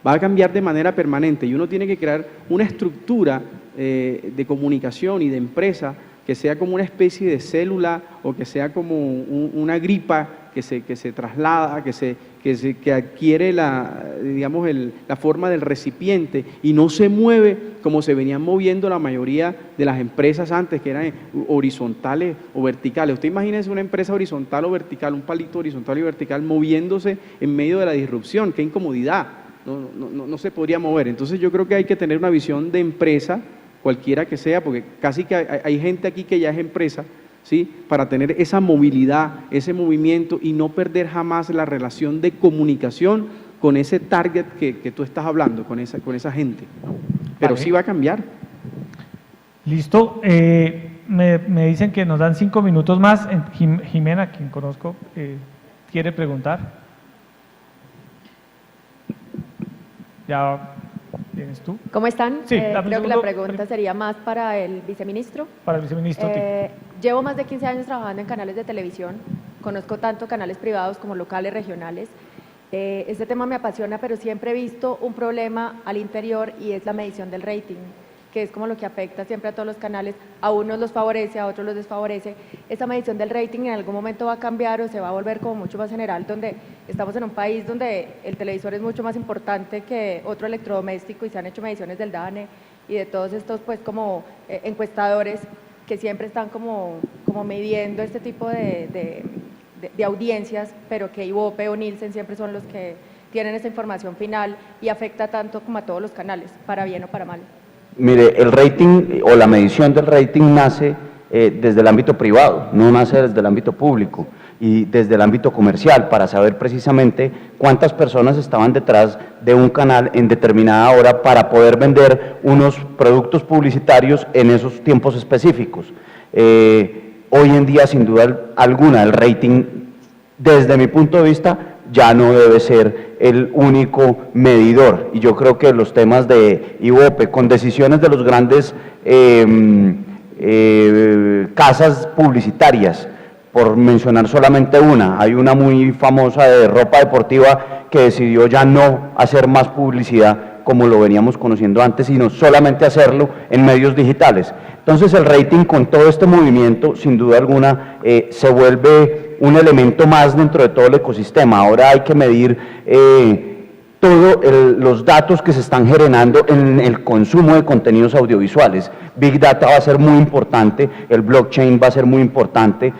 S4: Va a cambiar de manera permanente y uno tiene que crear una estructura de comunicación y de empresa que sea como una especie de célula o que sea como una gripa que se traslada, que adquiere digamos, la forma del recipiente y no se mueve como se venían moviendo la mayoría de las empresas antes, que eran horizontales o verticales. Usted imagínese una empresa horizontal o vertical, un palito horizontal y vertical moviéndose en medio de la disrupción. ¡Qué incomodidad! No se podría mover. Entonces yo creo que hay que tener una visión de empresa, cualquiera que sea, porque casi que hay gente aquí que ya es empresa, ¿sí? Para tener esa movilidad, ese movimiento y no perder jamás la relación de comunicación con ese target que tú estás hablando, con esa gente. Pero
S2: Vale.
S4: sí va a cambiar.
S2: Listo. Me dicen que nos dan 5 minutos más. Jimena, quien conozco, quiere preguntar. Ya tienes tú.
S9: ¿Cómo están?
S2: Sí,
S9: Creo que la
S2: segundo-
S9: pregunta sería más para el viceministro.
S2: Para el viceministro.
S9: Llevo más de 15 años trabajando en canales de televisión, conozco tanto canales privados como locales, regionales. Este tema me apasiona, pero siempre he visto un problema al interior y es la medición del rating, que es como lo que afecta siempre a todos los canales. A unos los favorece, a otros los desfavorece. Esa medición del rating en algún momento va a cambiar o se va a volver como mucho más general, donde estamos en un país donde el televisor es mucho más importante que otro electrodoméstico y se han hecho mediciones del DANE y de todos estos pues como encuestadores que siempre están como midiendo este tipo de audiencias, pero que Ibope o Nielsen siempre son los que tienen esa información final y afecta tanto como a todos los canales, para bien o para mal.
S3: Mire, el rating o la medición del rating nace desde el ámbito privado, no nace desde el ámbito público y desde el ámbito comercial, para saber precisamente cuántas personas estaban detrás de un canal en determinada hora para poder vender unos productos publicitarios en esos tiempos específicos. Hoy en día, sin duda alguna, el rating, desde mi punto de vista, ya no debe ser el único medidor. Y yo creo que los temas de Ibope, con decisiones de los grandes casas publicitarias, por mencionar solamente una. Hay una muy famosa de ropa deportiva que decidió ya no hacer más publicidad como lo veníamos conociendo antes, sino solamente hacerlo en medios digitales. Entonces el rating con todo este movimiento, sin duda alguna, se vuelve un elemento más dentro de todo el ecosistema. Ahora hay que medir todos los datos que se están generando en el consumo de contenidos audiovisuales. Big Data va a ser muy importante, el blockchain va a ser muy importante,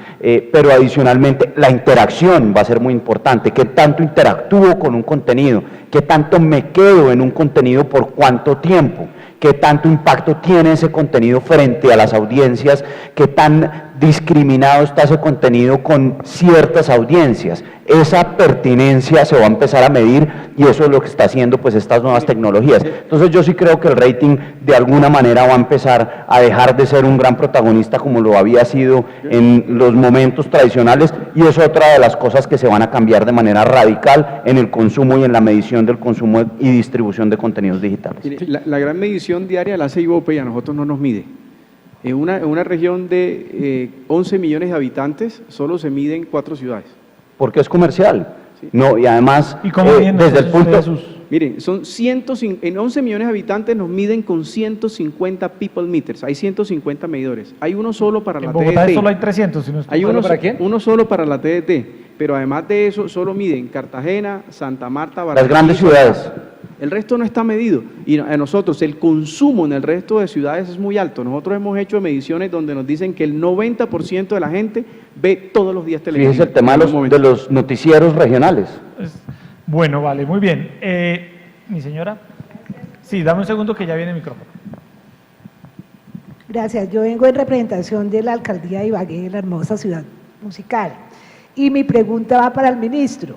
S3: pero adicionalmente la interacción va a ser muy importante. ¿Qué tanto interactúo con un contenido? ¿Qué tanto me quedo en un contenido por cuánto tiempo? ¿Qué tanto impacto tiene ese contenido frente a las audiencias? ¿Qué tan discriminado está ese contenido con ciertas audiencias? Esa pertinencia se va a empezar a medir y eso es lo que está haciendo pues estas nuevas tecnologías. Entonces yo sí creo que el rating de alguna manera va a empezar a dejar de ser un gran protagonista como lo había sido en los momentos tradicionales, y es otra de las cosas que se van a cambiar de manera radical en el consumo y en la medición del consumo y distribución de contenidos digitales.
S4: Mire, la gran medición diaria la hace IVOPE y a nosotros no nos mide. En una región de 11 millones de habitantes solo se miden 4 ciudades.
S3: Porque es comercial.
S4: Sí.
S3: No, y además,
S2: ¿Y cómo miden
S3: desde el punto...
S4: Miren, en 11 millones de habitantes nos miden con 150 people meters, hay 150 medidores, hay uno solo para la
S2: En Bogotá
S4: TDT.
S2: solo hay 300, si no estoy
S4: Hay
S2: mal.
S4: uno solo para la TDT, pero además de eso solo miden Cartagena, Santa Marta,
S3: Las
S4: Barranquilla.
S3: grandes ciudades.
S4: El resto no está medido, y a nosotros el consumo en el resto de ciudades es muy alto. Nosotros hemos hecho mediciones donde nos dicen que el 90% de la gente ve todos los días televisión.
S3: Fíjese el tema de los noticieros regionales.
S2: Bueno, vale, muy bien. ¿Mi señora? Sí, dame un segundo que ya viene el micrófono.
S10: Gracias, yo vengo en representación de la alcaldía de Ibagué, la hermosa ciudad musical. Y mi pregunta va para el ministro.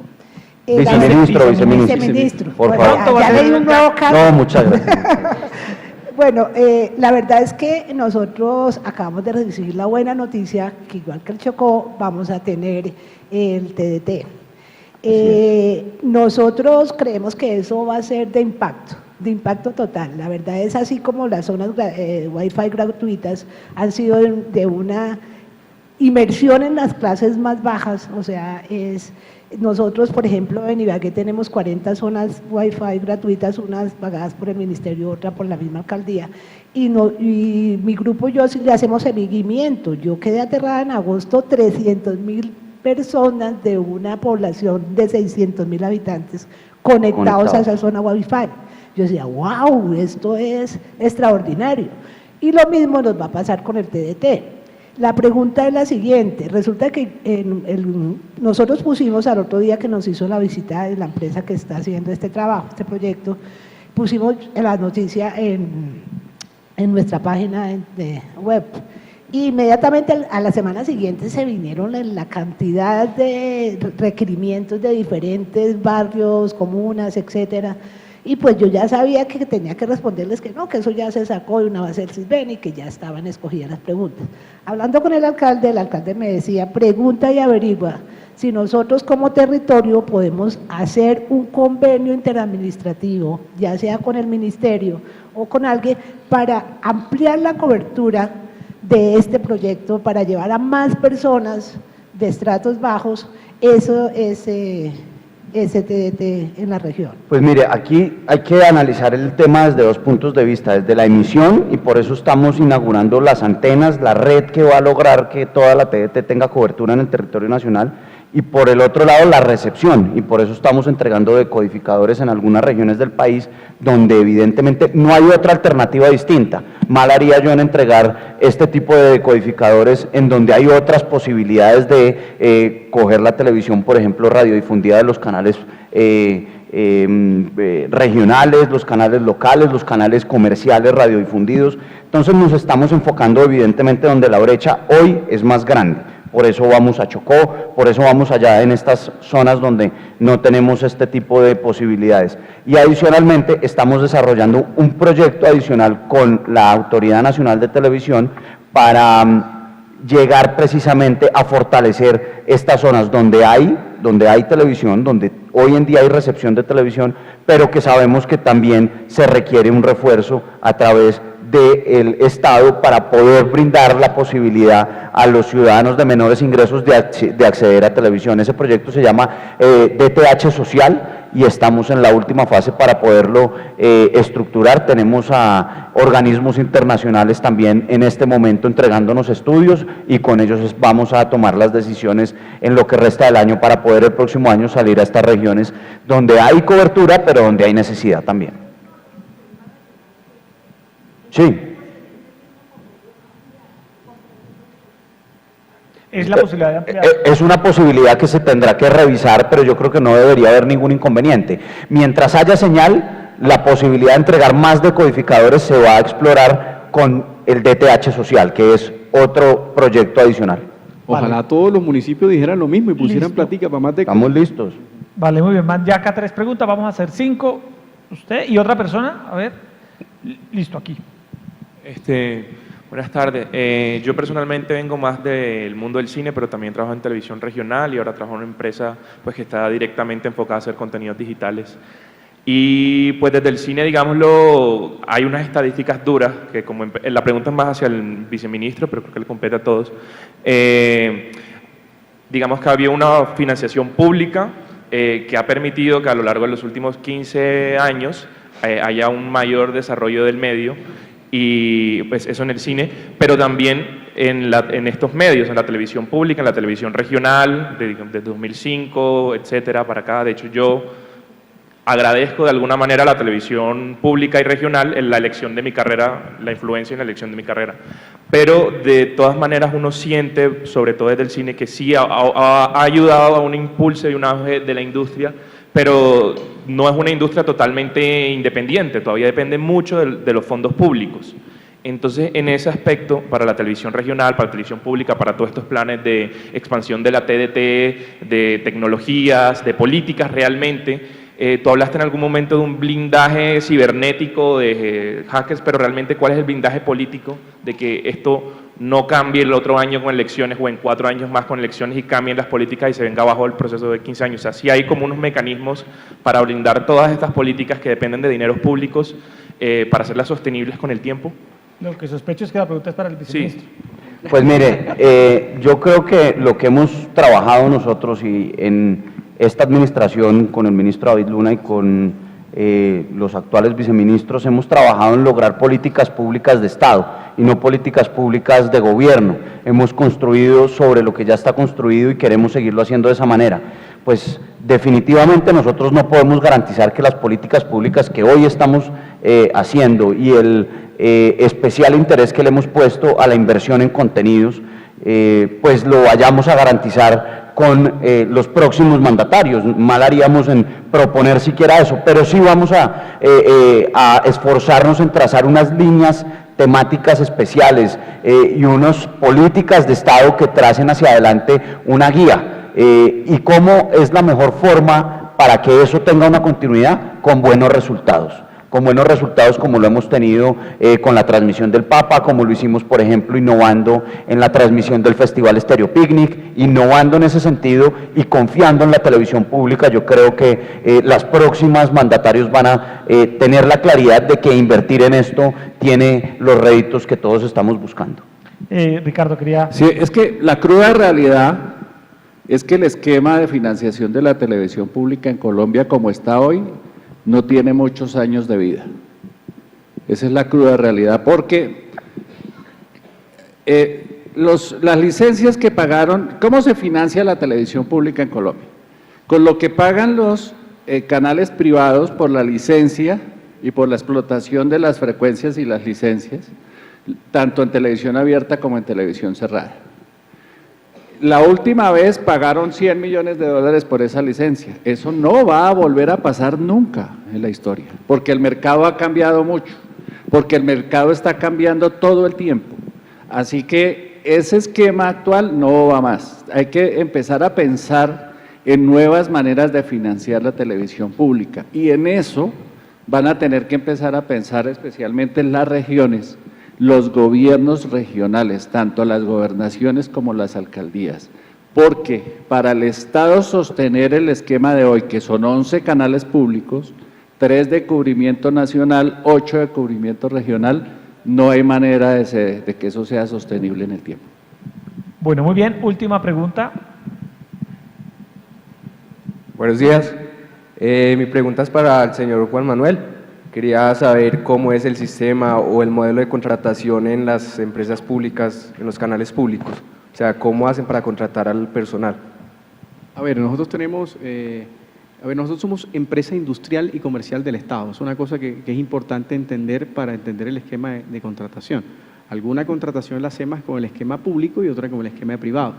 S3: Viceministro. Por favor.
S10: Ya le di un nuevo cargo.
S3: No, muchas gracias.
S10: Bueno, la verdad es que nosotros acabamos de recibir la buena noticia que igual que el Chocó vamos a tener el TDT. Nosotros creemos que eso va a ser de impacto total. La verdad es así como las zonas Wi-Fi gratuitas han sido de una inmersión en las clases más bajas, o sea, nosotros, por ejemplo, en Ibagué tenemos 40 zonas Wi-Fi gratuitas, unas pagadas por el ministerio, otra por la misma alcaldía, y mi grupo y yo sí le hacemos seguimiento. Yo quedé aterrada en agosto, 300.000 personas de una población de 600.000 habitantes conectados a esa zona Wi-Fi. Yo decía, wow, esto es extraordinario. Y lo mismo nos va a pasar con el TDT. La pregunta es la siguiente, resulta que nosotros pusimos al otro día que nos hizo la visita de la empresa que está haciendo este trabajo, este proyecto, pusimos la noticia en nuestra página de web. Y inmediatamente a la semana siguiente se vinieron la cantidad de requerimientos de diferentes barrios, comunas, etcétera. Y pues yo ya sabía que tenía que responderles que no, que eso ya se sacó de una base del CISBEN y que ya estaban escogidas las preguntas. Hablando con el alcalde me decía, pregunta y averigua si nosotros como territorio podemos hacer un convenio interadministrativo, ya sea con el ministerio o con alguien, para ampliar la cobertura de este proyecto, para llevar a más personas de estratos bajos ese TDT en la región.
S3: Pues mire, aquí hay que analizar el tema desde dos puntos de vista, desde la emisión, y por eso estamos inaugurando las antenas, la red que va a lograr que toda la TDT tenga cobertura en el territorio nacional, y por el otro lado la recepción, y por eso estamos entregando decodificadores en algunas regiones del país donde evidentemente no hay otra alternativa distinta. Mal haría yo en entregar este tipo de decodificadores en donde hay otras posibilidades de coger la televisión, por ejemplo, radiodifundida de los canales regionales, los canales locales, los canales comerciales radiodifundidos. Entonces nos estamos enfocando evidentemente donde la brecha hoy es más grande. Por eso vamos a Chocó, por eso vamos allá en estas zonas donde no tenemos este tipo de posibilidades. Y adicionalmente estamos desarrollando un proyecto adicional con la Autoridad Nacional de Televisión para llegar precisamente a fortalecer estas zonas donde hay televisión, donde hoy en día hay recepción de televisión, pero que sabemos que también se requiere un refuerzo a través del Estado para poder brindar la posibilidad a los ciudadanos de menores ingresos de acceder a televisión. Ese proyecto se llama DTH Social y estamos en la última fase para poderlo estructurar. Tenemos a organismos internacionales también en este momento entregándonos estudios y con ellos vamos a tomar las decisiones en lo que resta del año para poder el próximo año salir a estas regiones donde hay cobertura pero donde hay necesidad también. Sí.
S2: Es la posibilidad de ampliar.
S3: Es una posibilidad que se tendrá que revisar, pero yo creo que no debería haber ningún inconveniente. Mientras haya señal, la posibilidad de entregar más decodificadores se va a explorar con el DTH Social, que es otro proyecto adicional.
S4: Ojalá todos los municipios dijeran lo mismo y pusieran
S2: Listo.
S4: platica para más de...
S3: Estamos listos.
S2: Vale, muy bien, Manyaca, 3 preguntas, vamos a hacer 5. Usted y otra persona, a ver. Listo, aquí.
S11: Buenas tardes. Yo personalmente vengo más del mundo del cine, pero también trabajo en televisión regional y ahora trabajo en una empresa pues, que está directamente enfocada a hacer contenidos digitales. Y pues desde el cine, digámoslo, hay unas estadísticas duras, que como la pregunta es más hacia el viceministro, pero creo que le compete a todos. Digamos que había una financiación pública que ha permitido que a lo largo de los últimos 15 años haya un mayor desarrollo del medio, y pues eso en el cine, pero también en estos medios, en la televisión pública, en la televisión regional, de 2005, etcétera, para acá. De hecho, yo agradezco de alguna manera a la televisión pública y regional en la elección de mi carrera, la influencia en la elección de mi carrera. Pero de todas maneras uno siente, sobre todo desde el cine, que sí ha ayudado a un impulso y un auge de la industria, pero no es una industria totalmente independiente, todavía depende mucho de los fondos públicos. Entonces, en ese aspecto, para la televisión regional, para la televisión pública, para todos estos planes de expansión de la TDT, de tecnologías, de políticas realmente, tú hablaste en algún momento de un blindaje cibernético, de hackers, pero realmente, ¿cuál es el blindaje político de que esto no cambie el otro año con elecciones o en 4 años más con elecciones y cambien las políticas y se venga abajo el proceso de 15 años? O sea, sí hay como unos mecanismos para blindar todas estas políticas que dependen de dineros públicos para hacerlas sostenibles con el tiempo.
S2: Lo que sospecho es que la pregunta es para el viceministro.
S11: Sí.
S3: Pues mire, yo creo que lo que hemos trabajado nosotros y en esta administración con el ministro David Luna y con los actuales viceministros hemos trabajado en lograr políticas públicas de Estado y no políticas públicas de gobierno. Hemos construido sobre lo que ya está construido y queremos seguirlo haciendo de esa manera. Pues definitivamente nosotros no podemos garantizar que las políticas públicas que hoy estamos haciendo y el especial interés que le hemos puesto a la inversión en contenidos, pues lo vayamos a garantizar con los próximos mandatarios. Mal haríamos en proponer siquiera eso, pero sí vamos a esforzarnos en trazar unas líneas temáticas especiales y unas políticas de Estado que tracen hacia adelante una guía. ¿Y cómo es la mejor forma para que eso tenga una continuidad? Con buenos resultados. Con buenos resultados como lo hemos tenido con la transmisión del Papa, como lo hicimos, por ejemplo, innovando en la transmisión del Festival Stereo Picnic, innovando en ese sentido y confiando en la televisión pública. Yo creo que las próximas mandatarios van a tener la claridad de que invertir en esto tiene los réditos que todos estamos buscando.
S2: Ricardo, quería...
S6: Sí, es que la cruda realidad es que el esquema de financiación de la televisión pública en Colombia, como está hoy, no tiene muchos años de vida. Esa es la cruda realidad, porque las licencias que pagaron, ¿cómo se financia la televisión pública en Colombia? Con lo que pagan los canales privados por la licencia y por la explotación de las frecuencias y las licencias, tanto en televisión abierta como en televisión cerrada. La última vez pagaron $100 millones por esa licencia. Eso no va a volver a pasar nunca en la historia, porque el mercado ha cambiado mucho, porque el mercado está cambiando todo el tiempo. Así que ese esquema actual no va más. Hay que empezar a pensar en nuevas maneras de financiar la televisión pública, y en eso van a tener que empezar a pensar especialmente en las regiones, los gobiernos regionales, tanto las gobernaciones como las alcaldías, porque para el Estado sostener el esquema de hoy, que son 11 canales públicos, 3 de cubrimiento nacional, 8 de cubrimiento regional, no hay manera de que eso sea sostenible en el tiempo.
S2: Bueno, muy bien. Última pregunta.
S12: Buenos días. Mi pregunta es para el señor Juan Manuel. Quería saber cómo es el sistema o el modelo de contratación en las empresas públicas, en los canales públicos. O sea, ¿cómo hacen para contratar al personal?
S4: A ver, nosotros tenemos, nosotros somos empresa industrial y comercial del Estado. Es una cosa que es importante entender para entender el esquema de contratación. Alguna contratación la hacemos con el esquema público y otra con el esquema de privado.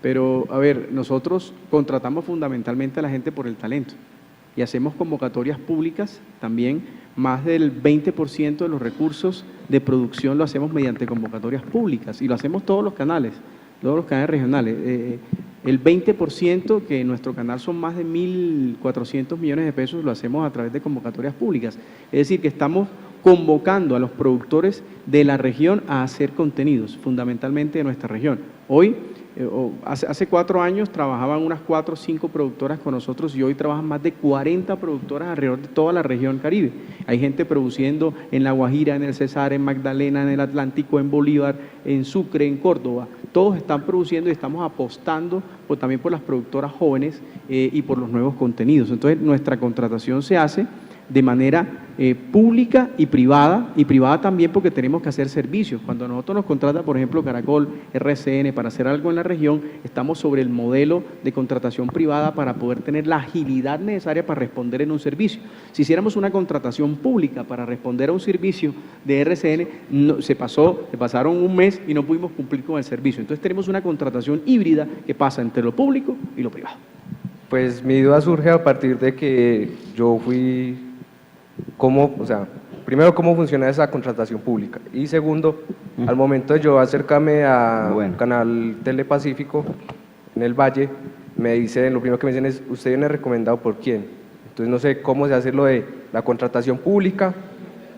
S4: Pero, a ver, nosotros contratamos fundamentalmente a la gente por el talento y hacemos convocatorias públicas también. Más del 20% de los recursos de producción lo hacemos mediante convocatorias públicas y lo hacemos todos los canales regionales. El 20%, que en nuestro canal son más de 1.400 millones de pesos, lo hacemos a través de convocatorias públicas. Es decir, que estamos convocando a los productores de la región a hacer contenidos, fundamentalmente de nuestra región. Hoy, hace 4 años trabajaban unas 4 o 5 productoras con nosotros y hoy trabajan más de 40 productoras alrededor de toda la región Caribe. Hay gente produciendo en La Guajira, en el Cesar, en Magdalena, en el Atlántico, en Bolívar, en Sucre, en Córdoba. Todos están produciendo y estamos apostando también por las productoras jóvenes y por los nuevos contenidos. Entonces, nuestra contratación se hace de manera pública y privada también porque tenemos que hacer servicios. Cuando nosotros nos contrata, por ejemplo, Caracol, RCN, para hacer algo en la región, estamos sobre el modelo de contratación privada para poder tener la agilidad necesaria para responder en un servicio. Si hiciéramos una contratación pública para responder a un servicio de RCN, se pasaron un mes y no pudimos cumplir con el servicio. Entonces tenemos una contratación híbrida que pasa entre lo público y lo privado.
S12: Pues mi duda surge a partir de que yo fui... primero, ¿cómo funciona esa contratación pública? Y segundo, al momento de yo acercarme a Canal Telepacífico, en el Valle, lo primero que me dicen es, ¿usted viene recomendado por quién? Entonces no sé cómo se hace lo de la contratación pública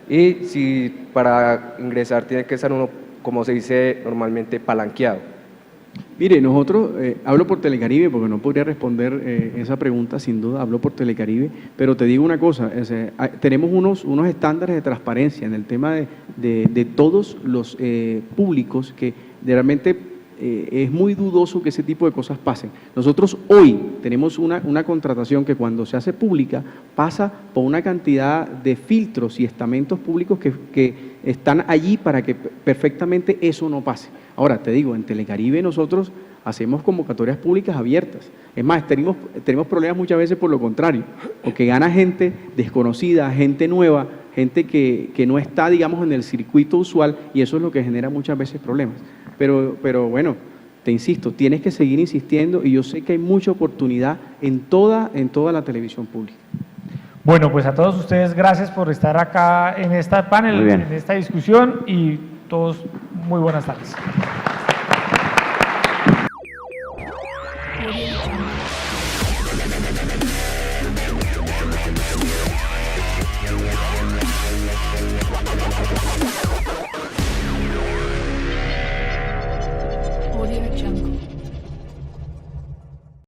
S12: y si para ingresar tiene que estar uno, como se dice normalmente, palanqueado.
S4: Mire, nosotros, hablo por Telecaribe porque no podría responder esa pregunta, sin duda, hablo por Telecaribe, pero te digo una cosa, tenemos unos estándares de transparencia en el tema de todos los públicos que realmente es muy dudoso que ese tipo de cosas pasen. Nosotros hoy tenemos una contratación que cuando se hace pública pasa por una cantidad de filtros y estamentos públicos que están allí para que perfectamente eso no pase. Ahora, te digo, en Telecaribe nosotros hacemos convocatorias públicas abiertas. Es más, tenemos problemas muchas veces por lo contrario, porque gana gente desconocida, gente nueva, gente que no está, digamos, en el circuito usual y eso es lo que genera muchas veces problemas. Pero bueno, te insisto, tienes que seguir insistiendo y yo sé que hay mucha oportunidad en toda la televisión pública.
S2: Bueno, pues a todos ustedes gracias por estar acá en esta panel, en esta discusión y todos muy buenas tardes.